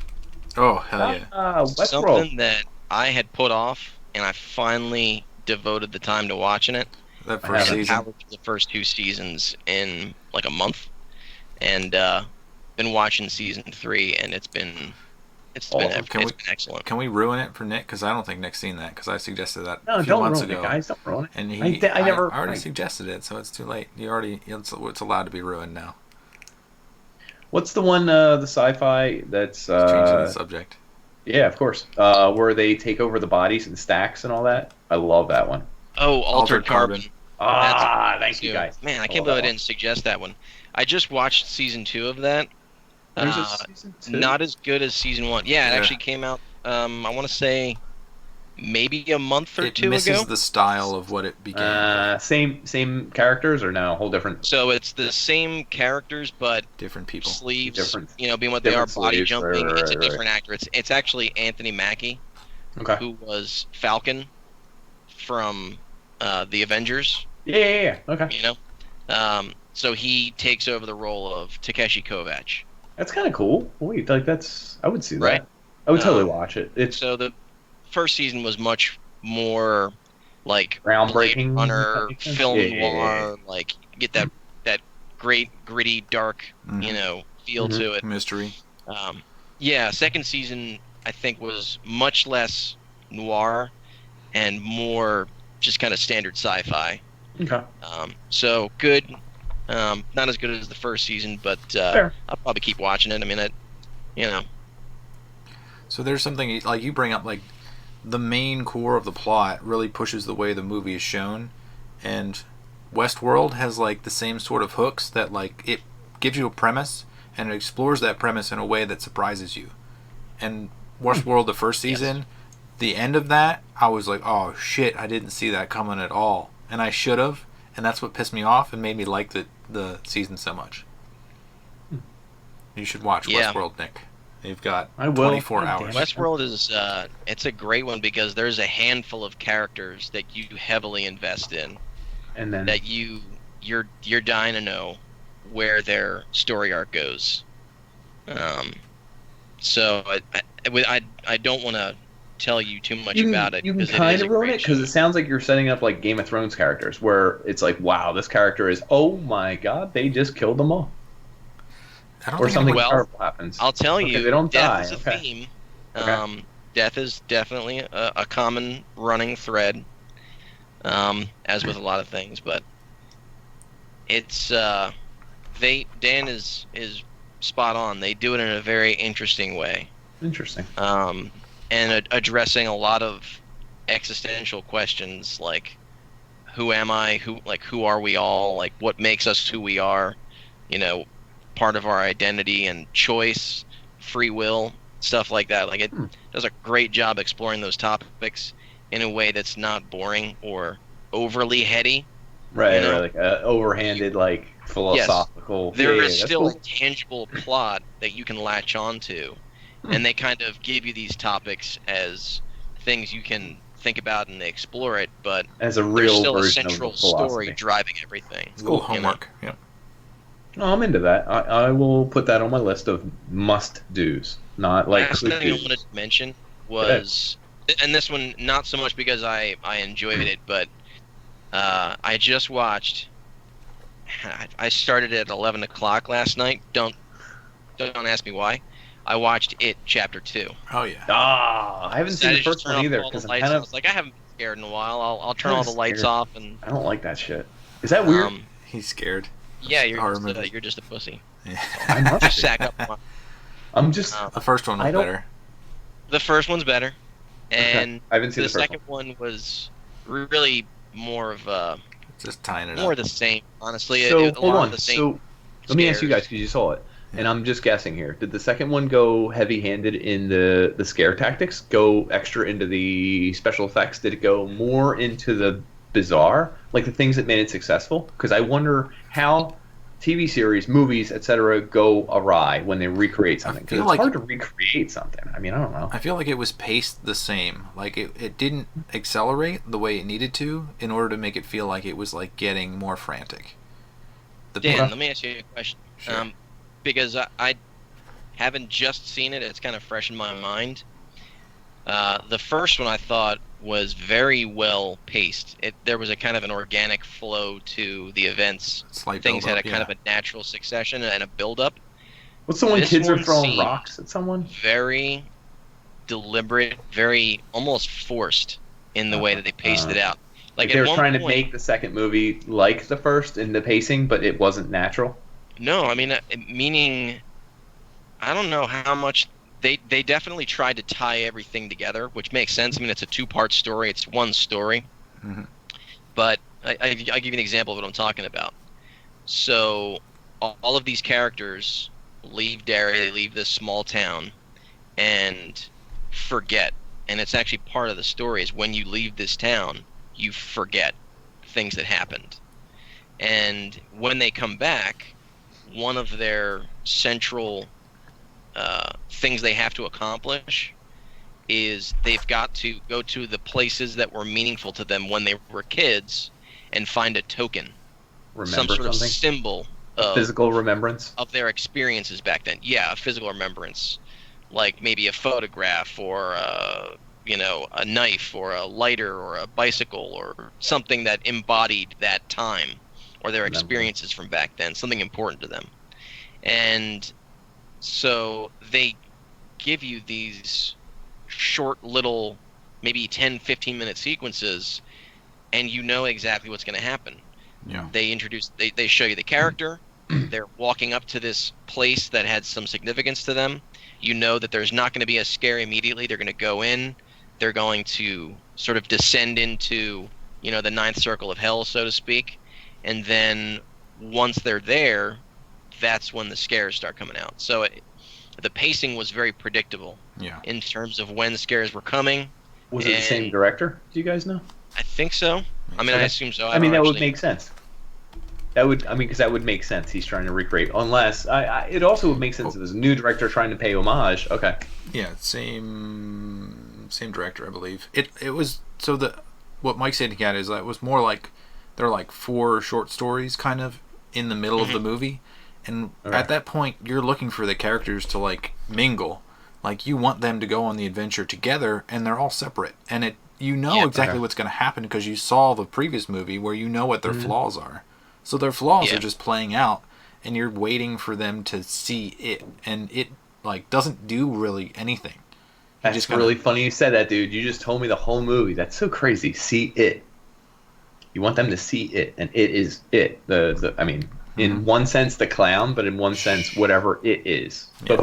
Oh, hell yeah. Westworld. Something that I had put off, and I finally devoted the time to watching it. That I first haven't. season. Powered through the first 2 seasons in like a month, and been watching season 3, and it's been excellent. Can we ruin it for Nick? Because I don't think Nick's seen that. Because I suggested that No, a few don't months ruin ago. it, guys. Don't ruin it. And I never. I already right. suggested it, so it's too late. It's allowed to be ruined now. What's the one, the sci-fi that's Just changing the subject. yeah, of course, where they take over the bodies in stacks and all that? I love that one. Oh, Altered Carbon. Thank you, Too. guys. Man, I love can't believe I that didn't suggest that one. I just watched season 2 of that. one. There's a season 2? Not as good as season 1. Yeah, it Yeah. actually came out. I want to say maybe a month or It two misses ago. the style of what it became. Same characters or no? Whole different. So it's the same characters, but Different people. sleeves, Different- being what they are, different body sleeves, jumping. right, It's a right. different actor. It's actually Anthony Mackie, Okay. who was Falcon from the Avengers. Yeah. Okay. So he takes over the role of Takeshi Kovacs. That's kind of cool. Wait, like that's. I would see that. Right. I would totally watch it. It's So the first season was much more like Groundbreaking, Blade if that Runner, makes sense. film Yeah. noir, like get that great gritty dark feel Mhm. to it. Mystery. Yeah, second season I think was much less noir and more just kind of standard sci-fi. Okay. So good. Not as good as the first season, but Fair. I'll probably keep watching it. I mean, you know, So there's something like you bring up, like the main core of the plot really pushes the way the movie is shown, and Westworld has like the same sort of hooks that like it gives you a premise and it explores that premise in a way that surprises you. And Westworld, the first season, the end of that, I was like, oh shit, I didn't see that coming at all, and I should have, and that's what pissed me off and made me like the season so much. You should watch Yeah. Westworld, Nick. You've got I will. 24 God hours. damn it. Westworld is it's a great one because there's a handful of characters that you heavily invest in And then that you're dying to know where their story arc goes. So I don't want to tell you too much about it. You can 'cause it kind is a of ruin great it because show. it sounds like you're setting up like Game of Thrones characters, where it's like, wow, this character is, oh my god, they just killed them all, I don't or think something anyone, Well, terrible happens. I'll tell Okay, you, they don't death die. is a Okay. theme. Okay. Death is definitely a common running thread, as with a lot of things. But it's Dan is spot on. They do it in a very interesting way, Interesting. and addressing a lot of existential questions like who am I? Who are we all? Like what makes us who we are? You know, part of our identity and choice, free will, stuff like that. Like it does a great job exploring those topics in a way that's not boring or overly heady. Right, You know? right, like overhanded, like philosophical. There yeah, is that's still a cool. tangible plot that you can latch onto, and they kind of give you these topics as things you can think about and explore it, but As a there's real still a version of central the story philosophy. driving everything. a little cool. homework. Yeah. No, I'm into that. I will put that on my list of must dos, not like Last could thing I dos. wanted to mention was, and this one not so much because I enjoyed it, but I just watched. I started at 11 o'clock last night. Don't ask me why. I watched It Chapter 2. Oh yeah. Ah, I haven't seen the Decided to first turn one off either all the because I'm lights. kind I of was like, I haven't been scared in a while. I'll turn kinda all the lights scared. off and I don't like that shit. Is that weird? He's scared. yeah, Horror movies. you're just a pussy. I must Just be. sack up. I'm just. The first one I was don't- better. The first one's better, and I haven't seen the the first second one was really more of Just tying it more up. of the same. Honestly, So a hold lot on. of the same. So let me ask you scares. guys because you saw it, and Yeah. I'm just guessing here. Did the second one go heavy-handed in the scare tactics? Go extra into the special effects? Did it go more into the bizarre, like the things that made it successful? Because I wonder how TV series, movies, etc., go awry when they recreate something. Because feel it's like- hard to recreate something. I mean, I don't know. I feel like it was paced the same. Like it didn't accelerate the way it needed to in order to make it feel like it was like getting more frantic. Dan, let me ask you a question. Sure. Because I haven't just seen it; it's kind of fresh in my mind. The first one I thought was very well paced. There was a kind of an organic flow to the events. Slight Things had a build-up, kind of a natural succession and a build-up. What's the one This kids are one throwing seemed rocks at someone? Very deliberate, very almost forced in the way that they paced it out. Like Like they at were one trying to point, make the second movie like the first in the pacing, but it wasn't natural. no, I mean, meaning, I don't know how much they definitely tried to tie everything together, which makes sense. I mean, it's a two-part story. It's one story. Mhm. But I'll give you an example of what I'm talking about. So all of these characters leave Derry, they leave this small town, and forget. And it's actually part of the story is when you leave this town, you forget things that happened. And when they come back, one of their central things they have to accomplish is they've got to go to the places that were meaningful to them when they were kids and find a token, Remember some sort something? of symbol Physical remembrance. of their experiences back then. Yeah, a physical remembrance, like maybe a photograph or a knife or a lighter or a bicycle or something that embodied that time or their experiences from back then, something important to them. And so they give you these short little, maybe 10, 15-minute sequences, and you know exactly what's going to happen. Yeah. They show you the character. They're walking up to this place that had some significance to them. You know that there's not going to be a scare immediately. They're going to go in. They're going to sort of descend into, the ninth circle of hell, so to speak. And then once they're there, that's when the scares start coming out. So the pacing was very predictable. Yeah. In terms of when the scares were coming. Was it the same director? Do you guys know? I think so. I mean, I assume so. That would make sense. Because that would make sense. He's trying to recreate. Unless it also would make sense if there's a new director trying to pay homage. Okay. Yeah, same director, I believe. It was what Mike's saying again is that it was more like there were like 4 short stories kind of in the middle of the movie, and at that point you're looking for the characters to like mingle. Like you want them to go on the adventure together, and they're all separate, and exactly what's going to happen because you saw the previous movie where you know what their flaws are. So their flaws are just playing out, and you're waiting for them to see it, and it like doesn't do really anything. That's really funny you said that, dude. You just told me the whole movie. That's so crazy. See it. You want them to see it, and it is it. In one sense, the clown, but in one sense, whatever it is. Yeah.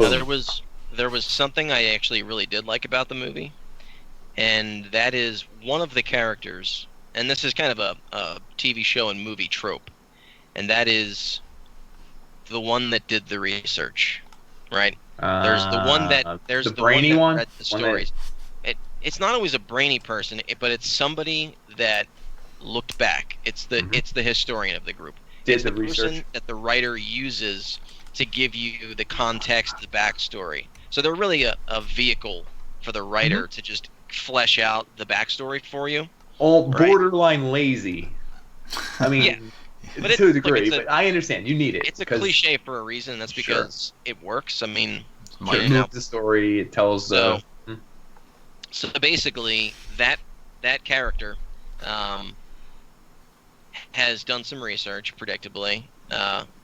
There was something I actually really did like about the movie, and that is one of the characters, and this is kind of a TV show and movie trope, and that is the one that did the research, right? There's the one that read the stories. It's not always a brainy person, but it's somebody that looked back. It's the historian of the group. It's the person that the writer uses to give you the context, the backstory. So they're really a vehicle for the writer to just flesh out the backstory for you. Borderline lazy. I mean, but to a degree, but I understand. You need it. It's a cliche for a reason. That's because it works. I mean, it moves the story. It tells the... So basically, that character has done some research, predictably.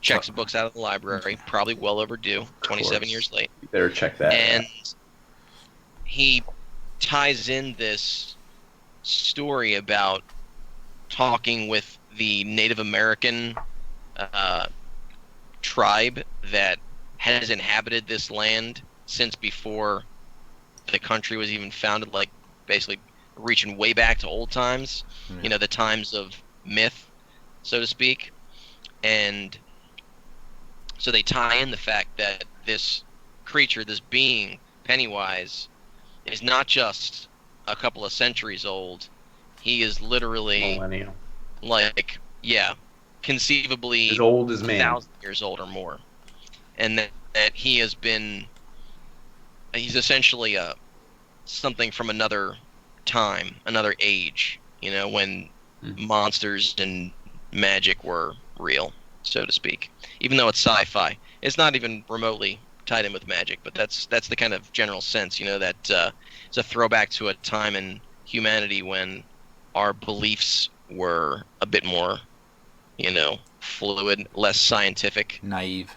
Checked some books out of the library, probably well overdue, 27 years late. You better check that. And he ties in this story about talking with the Native American tribe that has inhabited this land since before the country was even founded, like basically reaching way back to old times, the times of myth, so to speak. And so they tie in the fact that this creature, this being, Pennywise, is not just a couple of centuries old. He is literally millennial. Conceivably as old as man, 1,000 years old or more. And that he has been, he's essentially something from another time, another age, when monsters and magic were real, so to speak. Even though it's sci-fi, it's not even remotely tied in with magic, but that's the kind of general sense, that it's a throwback to a time in humanity when our beliefs were a bit more, fluid, less scientific, naive.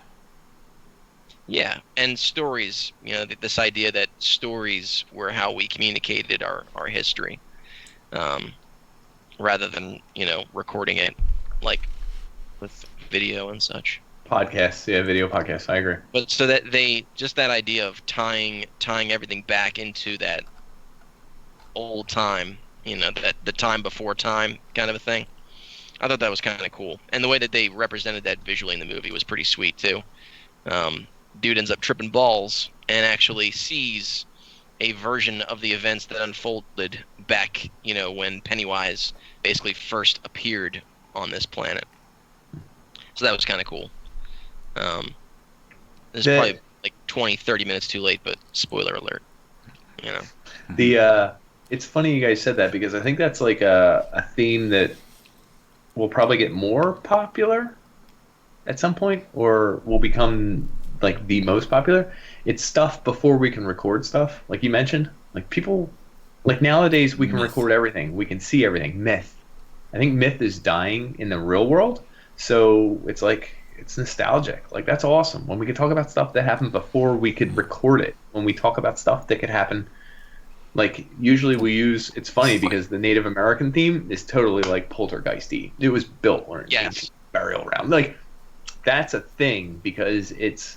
Yeah, and stories, this idea that stories were how we communicated our history, rather than, recording it like with video and such. Podcasts, video podcasts, I agree. But so that that idea of tying everything back into that old time, that the time before time kind of a thing. I thought that was kind of cool. And the way that they represented that visually in the movie was pretty sweet too. Dude ends up tripping balls and actually sees a version of the events that unfolded back, when Pennywise basically first appeared on this planet. So that was kind of cool. It's probably like 20, 30 minutes too late, but spoiler alert. It's funny you guys said that because I think that's like a theme that will probably get more popular at some point, or will become like the most popular. It's stuff before we can record stuff, like you mentioned. Like people Like nowadays, we can Myth. record everything. We can see everything. Myth. I think myth is dying in the real world. So it's like it's nostalgic. Like that's awesome. When we could talk about stuff that happened before we could record it. When we talk about stuff that could happen, like usually we use. It's funny because the Native American theme is totally like poltergeisty. It was built on an Yes. ancient burial ground. Like that's a thing because it's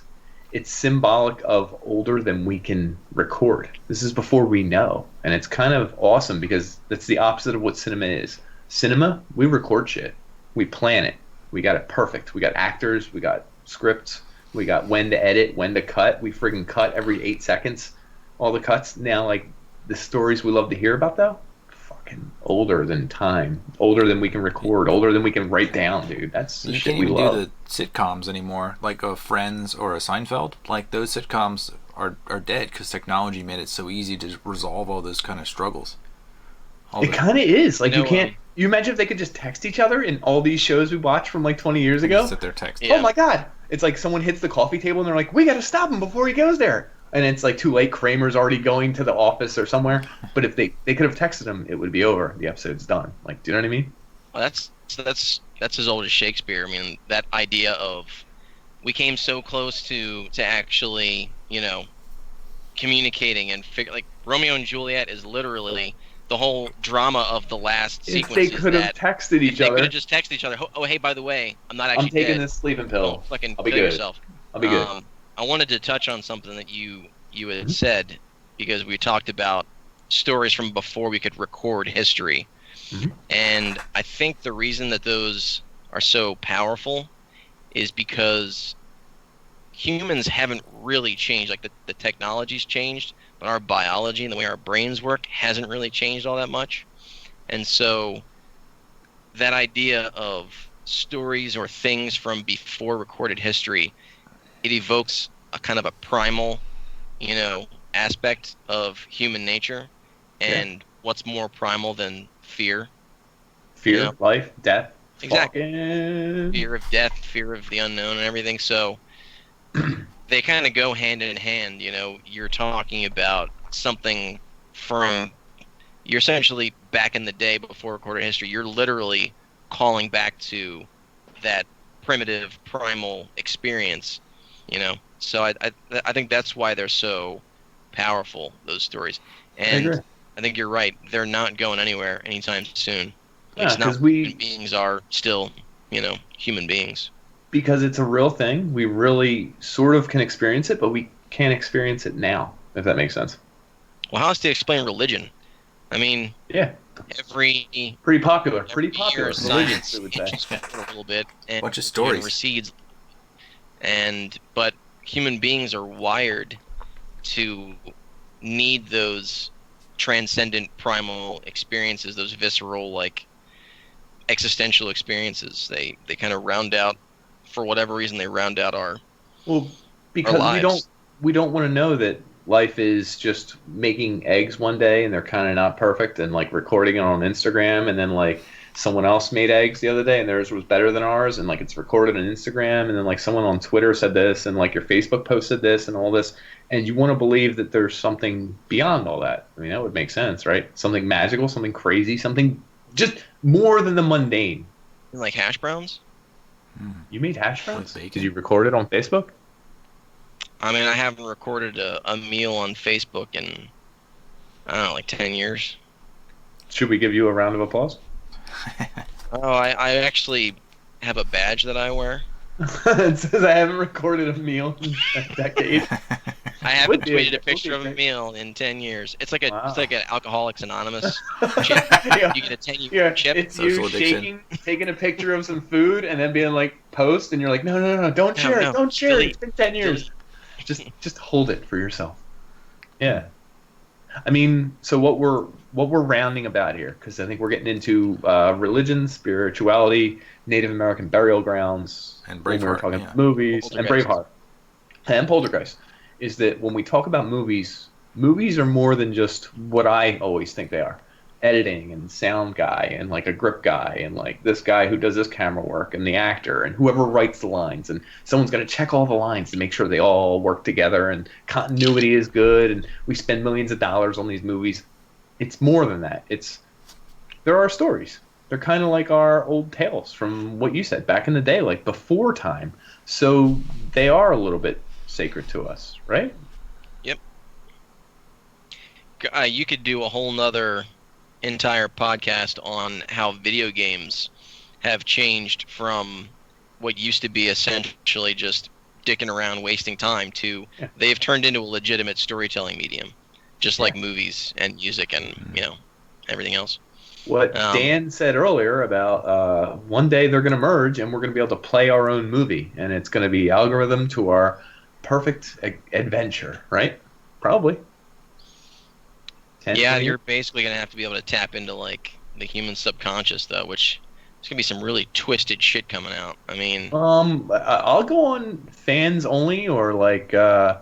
symbolic of older than we can record. This is before we know, and it's kind of awesome because that's the opposite of what cinema is. Cinema, we record shit, we plan it, we got it perfect. We got actors, we got scripts, we got when to edit, when to cut. We friggin' cut every 8 seconds, all the cuts. Now, like the stories we love to hear about though, fucking older than time, older than we can record, older than we can write down, dude. That's the You shit can't we even love. do the sitcoms anymore, like a Friends or a Seinfeld. Like those sitcoms are dead because technology made it so easy to resolve all those kind of struggles. It kind of is. Like You you know, can't. You imagine if they could just text each other in all these shows we watched from like 20 years ago? Sit there text. Yeah. Oh my God! It's like someone hits the coffee table and they're like, "We got to stop him before he goes there." And it's like too late. Kramer's already going to the office or somewhere. But if they could have texted him, it would be over. The episode's done. Like, do you know what I mean? Well, that's as old as Shakespeare. I mean, that idea of we came so close to actually, communicating and figure like Romeo and Juliet is literally the whole drama of the last If sequence. they is could have that texted each they could other, have just texted each other. Oh, hey, by the way, I'm not I'm actually taking dead. this sleeping Don't pill. fucking I'll be kill good. yourself. I'll be good. I wanted to touch on something that you had Mhm. said because we talked about stories from before we could record history. Mhm. And I think the reason that those are so powerful is because humans haven't really changed. Like the technology's changed, but our biology and the way our brains work hasn't really changed all that much. And so that idea of stories or things from before recorded history, it evokes a kind of a primal, aspect of human nature. And what's more primal than fear? Fear, life, death. Exactly. Fucking... Fear of death, fear of the unknown and everything. So they kind of go hand in hand. You're talking about something from you're essentially back in the day before recorded history. You're literally calling back to that primitive primal experience. So I think that's why they're so powerful, those stories. And agree. I think you're right. They're not going anywhere anytime soon. At Yeah, least not 'cause we- human beings are still, human beings. Because it's a real thing. We really sort of can experience it, but we can't experience it now, if that makes sense. Well, how else to explain religion? I mean, Yeah. every Pretty popular. every Pretty popular. year Religion, science I would say. inches forward a little bit and Bunch of religion stories. recedes. But human beings are wired to need those transcendent primal experiences, those visceral like existential experiences. They kind of round out, for whatever reason, they round out our Well, because we lives. don't want to know that life is just making eggs one day and they're kind of not perfect and like recording it on Instagram and then like someone else made eggs the other day and theirs was better than ours and like it's recorded on Instagram and then like someone on Twitter said this and like your Facebook posted this and all this and you want to believe that there's something beyond all that. I mean, that would make sense, right? Something magical, something crazy, something just more than the mundane. Like hash browns. You made hash browns? With bacon? Did you record it on Facebook? I mean, I haven't recorded a meal on Facebook in, I don't know, like 10 years. Should we give you a round of applause? Oh, I actually have a badge that I wear. It says I haven't recorded a meal in a decade. I haven't Would be tweeted a would picture be of a great. meal in 10 years. It's like Wow. it's like an Alcoholics Anonymous chip. Yeah. You get a 10-year Yeah, chip. it's Social you addiction. shaking, taking a picture of some food, and then being like, post, and you're like, no, don't No, share no, it, don't share it. delete, It's been 10 years. Just hold it for yourself. Yeah. I mean, so what we're rounding about here, because I think we're getting into religion, spirituality, Native American burial grounds, And when we're Braveheart, talking yeah. movies, and Poltergeist. Braveheart, and Poltergeist, is that when we talk about movies, movies are more than just what I always think they are. Editing and sound guy and like a grip guy and like this guy who does this camera work and the actor and whoever writes the lines and someone's got to check all the lines to make sure they all work together and continuity is good and we spend millions of dollars on these movies. it's more than that. There are stories. They're kind of like our old tales from what you said back in the day, like before time. So they are a little bit sacred to us, right? Yep. You could do a whole nother entire podcast on how video games have changed from what used to be essentially just dicking around wasting time to they've turned into a legitimate storytelling medium, just like movies and music and everything else. What Dan said earlier about one day they're going to merge and we're going to be able to play our own movie, and it's going to be algorithm to our perfect adventure, right? Probably. Yeah, you're basically going to have to be able to tap into like the human subconscious, though, which there's going to be some really twisted shit coming out. I mean, I'll go on fans only or like a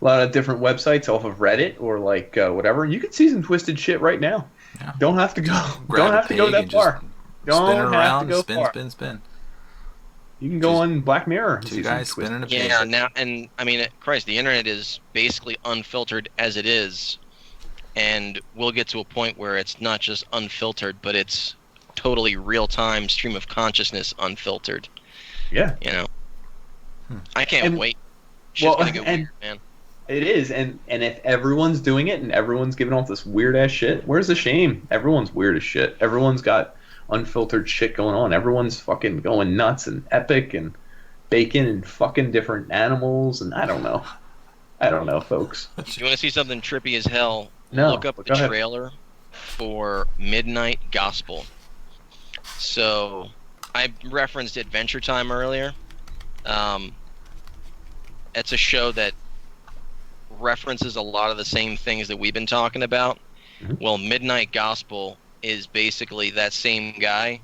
lot of different websites off of Reddit or like whatever. You can see some twisted shit right now. Yeah. Don't have to go. Don't have to go that far. Don't have to go far. Spin. You can go on Black Mirror. Two guys spinning a page. Yeah, now, and I mean, Christ, the internet is basically unfiltered as it is, and we'll get to a point where it's not just unfiltered, but it's totally real-time stream of consciousness unfiltered. Yeah. I can't wait. Shit's gonna get weird, man. It is, and if everyone's doing it and everyone's giving off this weird-ass shit, where's the shame? Everyone's weird as shit. Everyone's got unfiltered shit going on. Everyone's fucking going nuts and epic and bacon and fucking different animals, and I don't know, folks. You want to see something trippy as hell? No, look up the trailer for Midnight Gospel. So, I referenced Adventure Time earlier. It's a show that references a lot of the same things that we've been talking about. Mm-hmm. Well, Midnight Gospel is basically that same guy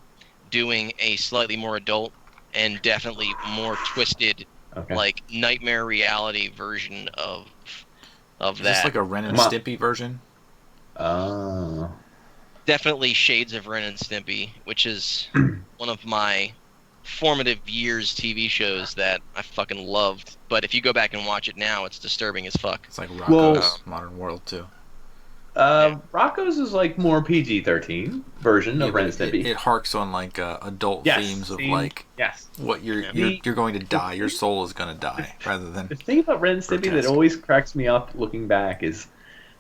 doing a slightly more adult and definitely more twisted, like nightmare reality version of that. Is this like a Ren and Stimpy version? Definitely shades of Ren and Stimpy, which is one of my formative years TV shows that I fucking loved. But if you go back and watch it now, it's disturbing as fuck. It's like Rocko's Modern World too. Rocko's is like more PG-13 version of Ren and Stimpy. It harks on like adult themes of like what you're going to die. Your soul is going to die rather than. The thing about Ren and Stimpy that always cracks me up looking back is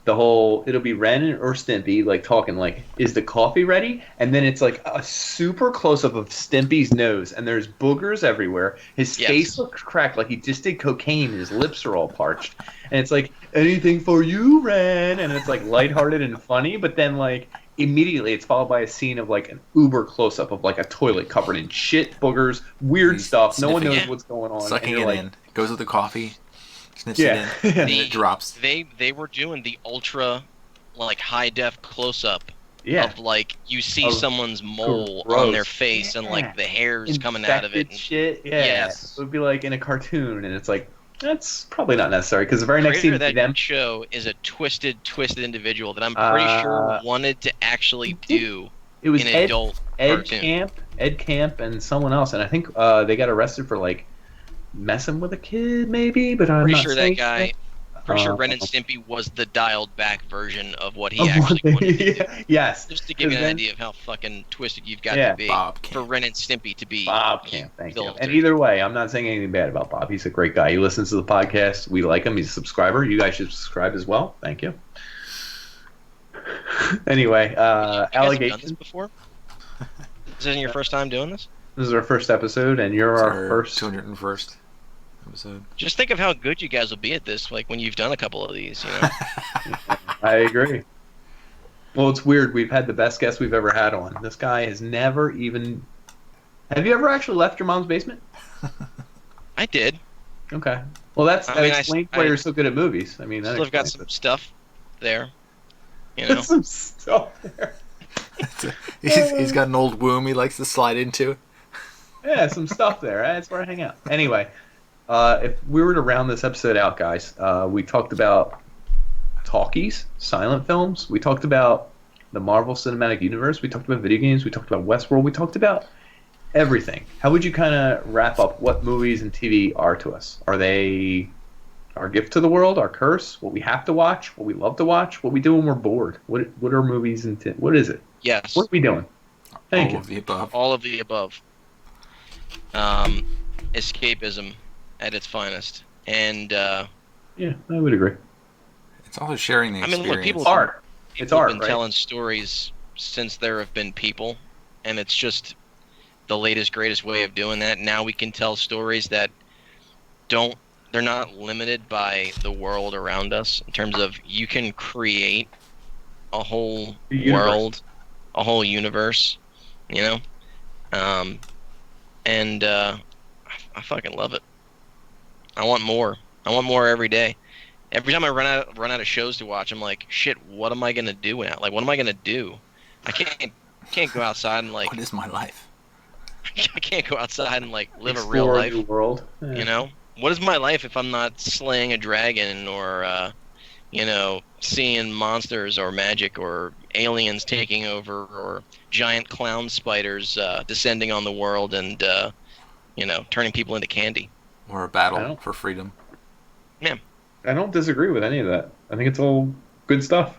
the whole, it'll be Ren or Stimpy like talking like, is the coffee ready? And then it's like a super close up of Stimpy's nose and there's boogers everywhere. His face looks cracked like he just did cocaine and his lips are all parched. And it's like, anything for you, Ren? And it's like lighthearted and funny, but then like immediately it's followed by a scene of like an uber close up of like a toilet covered in shit, boogers, weird stuff. No one knows what's going on. Sucking it in. Goes with the coffee. Sniffs it in, and it drops. They were doing the ultra, like high def close up of like you see someone's mole on their face and like the hair's coming out of it. And shit. Yeah. Yes. It would be like in a cartoon, and it's like that's probably not necessary because the very next scene that show is a twisted individual that I'm pretty sure wanted to actually do an adult cartoon. Ed Camp, and someone else, and I think they got arrested for like messing with a kid, maybe, but I'm pretty not sure that guy. Pretty sure Ren and Stimpy was the dialed back version of what he actually wanted to do. Yes, just to give you an idea of how fucking twisted you've got to be for Ren and Stimpy to be. Bob Camp, thank you. And either way, I'm not saying anything bad about Bob. He's a great guy. He listens to the podcast. We like him. He's a subscriber. You guys should subscribe as well. Thank you. Anyway, allegations. Done this before? Is this your first time doing this? This is our first episode, and you're our first 201st episode. Just think of how good you guys will be at this, like when you've done a couple of these. You know. I agree. Well, it's weird. We've had the best guest we've ever had on. This guy has never even. Have you ever actually left your mom's basement? I did. Okay. Well, that explains why you're so good at movies. I mean, I've got some stuff there. You know, some stuff there. He's got an old womb he likes to slide into. Yeah, some stuff there. That's where I hang out. Anyway, if we were to round this episode out, guys, we talked about talkies, silent films. We talked about the Marvel Cinematic Universe. We talked about video games. We talked about Westworld. We talked about everything. How would you kind of wrap up what movies and TV are to us? Are they Our gift to the world, our curse, what we have to watch, what we love to watch, what we do when we're bored. What are movies intent? What is it? Yes, What are we doing? Thank All you. of the above. all of the above. Escapism at its finest, and Yeah, I would agree. It's also sharing the I mean, experience. look, people, Art. people It's have art, been right? telling stories since there have been people, and it's just the latest, greatest way of doing that. Now we can tell stories that they're not limited by the world around us in terms of you can create a whole The universe. world, a whole universe, you know? And I fucking love it. I want more. I want more every day. Every time I run out of shows to watch, I'm like, shit, what am I gonna do now? Like, what am I gonna do? I can't go outside and like What is my life? I can't go outside and like live a real Explore life. new world. Yeah. You know, what is my life if I'm not slaying a dragon or seeing monsters or magic or aliens taking over or giant clown spiders descending on the world and turning people into candy. Or a I battle don't- for freedom. I don't disagree with any of that. I think it's all good stuff.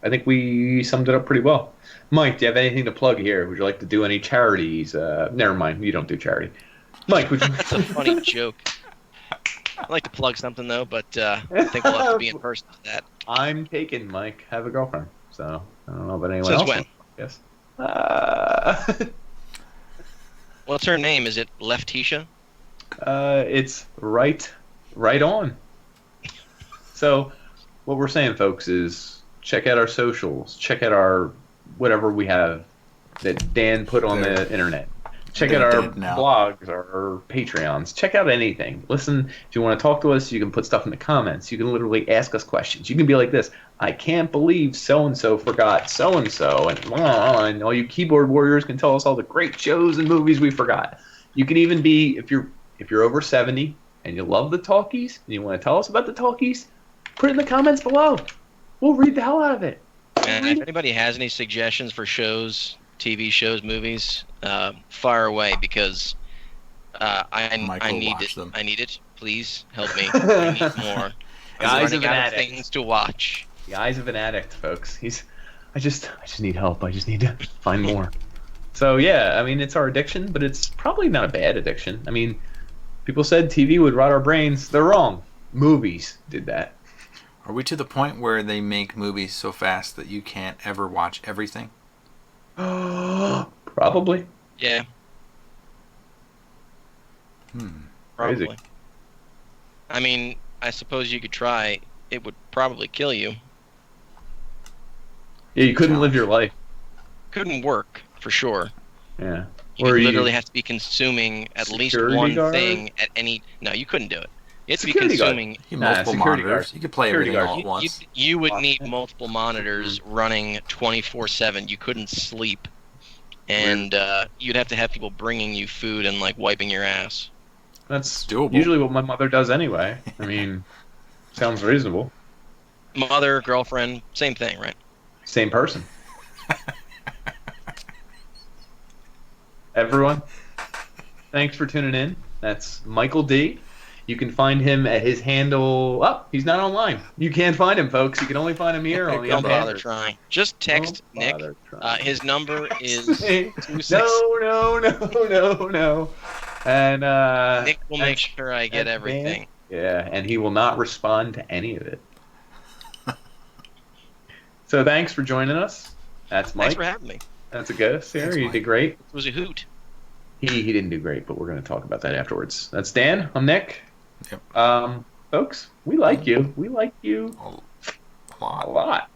I think we summed it up pretty well. Mike, do you have anything to plug here? Would you like to do any charities? Never mind, you don't do charity. Mike, would you? That's a funny joke. I'd like to plug something though, but I think we'll have to be in person for that. I'm taken, Mike. Have a girlfriend, so I don't know about anyone Since else. when? Yes. What's her name? Is it Leftisha? It's right on. So, what we're saying, folks, is check out our socials. Check out our whatever we have that Dan put on the internet. Check out They're our dead now. blogs, our Patreons. Check out anything. Listen, if you want to talk to us, you can put stuff in the comments. You can literally ask us questions. You can be like this: I can't believe so and so forgot so and so, and all you keyboard warriors can tell us all the great shows and movies we forgot. You can even be if you're over 70 and you love the talkies and you want to tell us about the talkies, put it in the comments below. We'll read the hell out of it. And if anybody has any suggestions for shows, TV shows, movies, fire away because I Mike will need watch it. them. I need it. Please help me. I need more. Guys I'm of running an out of addict. things to watch. The eyes of an addict, folks. I just need help. I just need to find more. So yeah, I mean it's our addiction, but it's probably not a bad addiction. I mean, people said TV would rot our brains. They're wrong. Movies did that. Are we to the point where they make movies so fast that you can't ever watch everything? Probably. Yeah, Crazy. probably. I mean, I suppose you could try. It would probably kill you. Yeah, you couldn't live your life. Couldn't work for sure. Yeah. You Or literally have to be consuming at least Security one guard? thing at any. No, you couldn't do it. You have to be Security guard. consuming. You Nah, multiple security monitors. guard. You could play Security everything guard. all at once. You would need multiple monitors running 24/7. You couldn't sleep, and you'd have to have people bringing you food and like wiping your ass. That's Doable. usually what my mother does anyway. I mean, sounds reasonable. Mother, girlfriend, same thing, right? Same person. Everyone, thanks for tuning in. That's Michael D. You can find him at his handle. Oh, he's not online. You can't find him, folks. You can only find him here on the Don't bother UnP. trying. Just text Don't Nick. bother trying. His number is Hey, 26. No. And Nick will make sure I get that's everything. yeah, and he will not respond to any of it. So thanks for joining us. That's Mike. Thanks for having me. That's a ghost here. Thanks, You Mike. did great. It was a hoot. He didn't do great, but we're going to talk about that afterwards. That's Dan. I'm Nick. Yep. Folks, we like you. We like you A lot. a lot.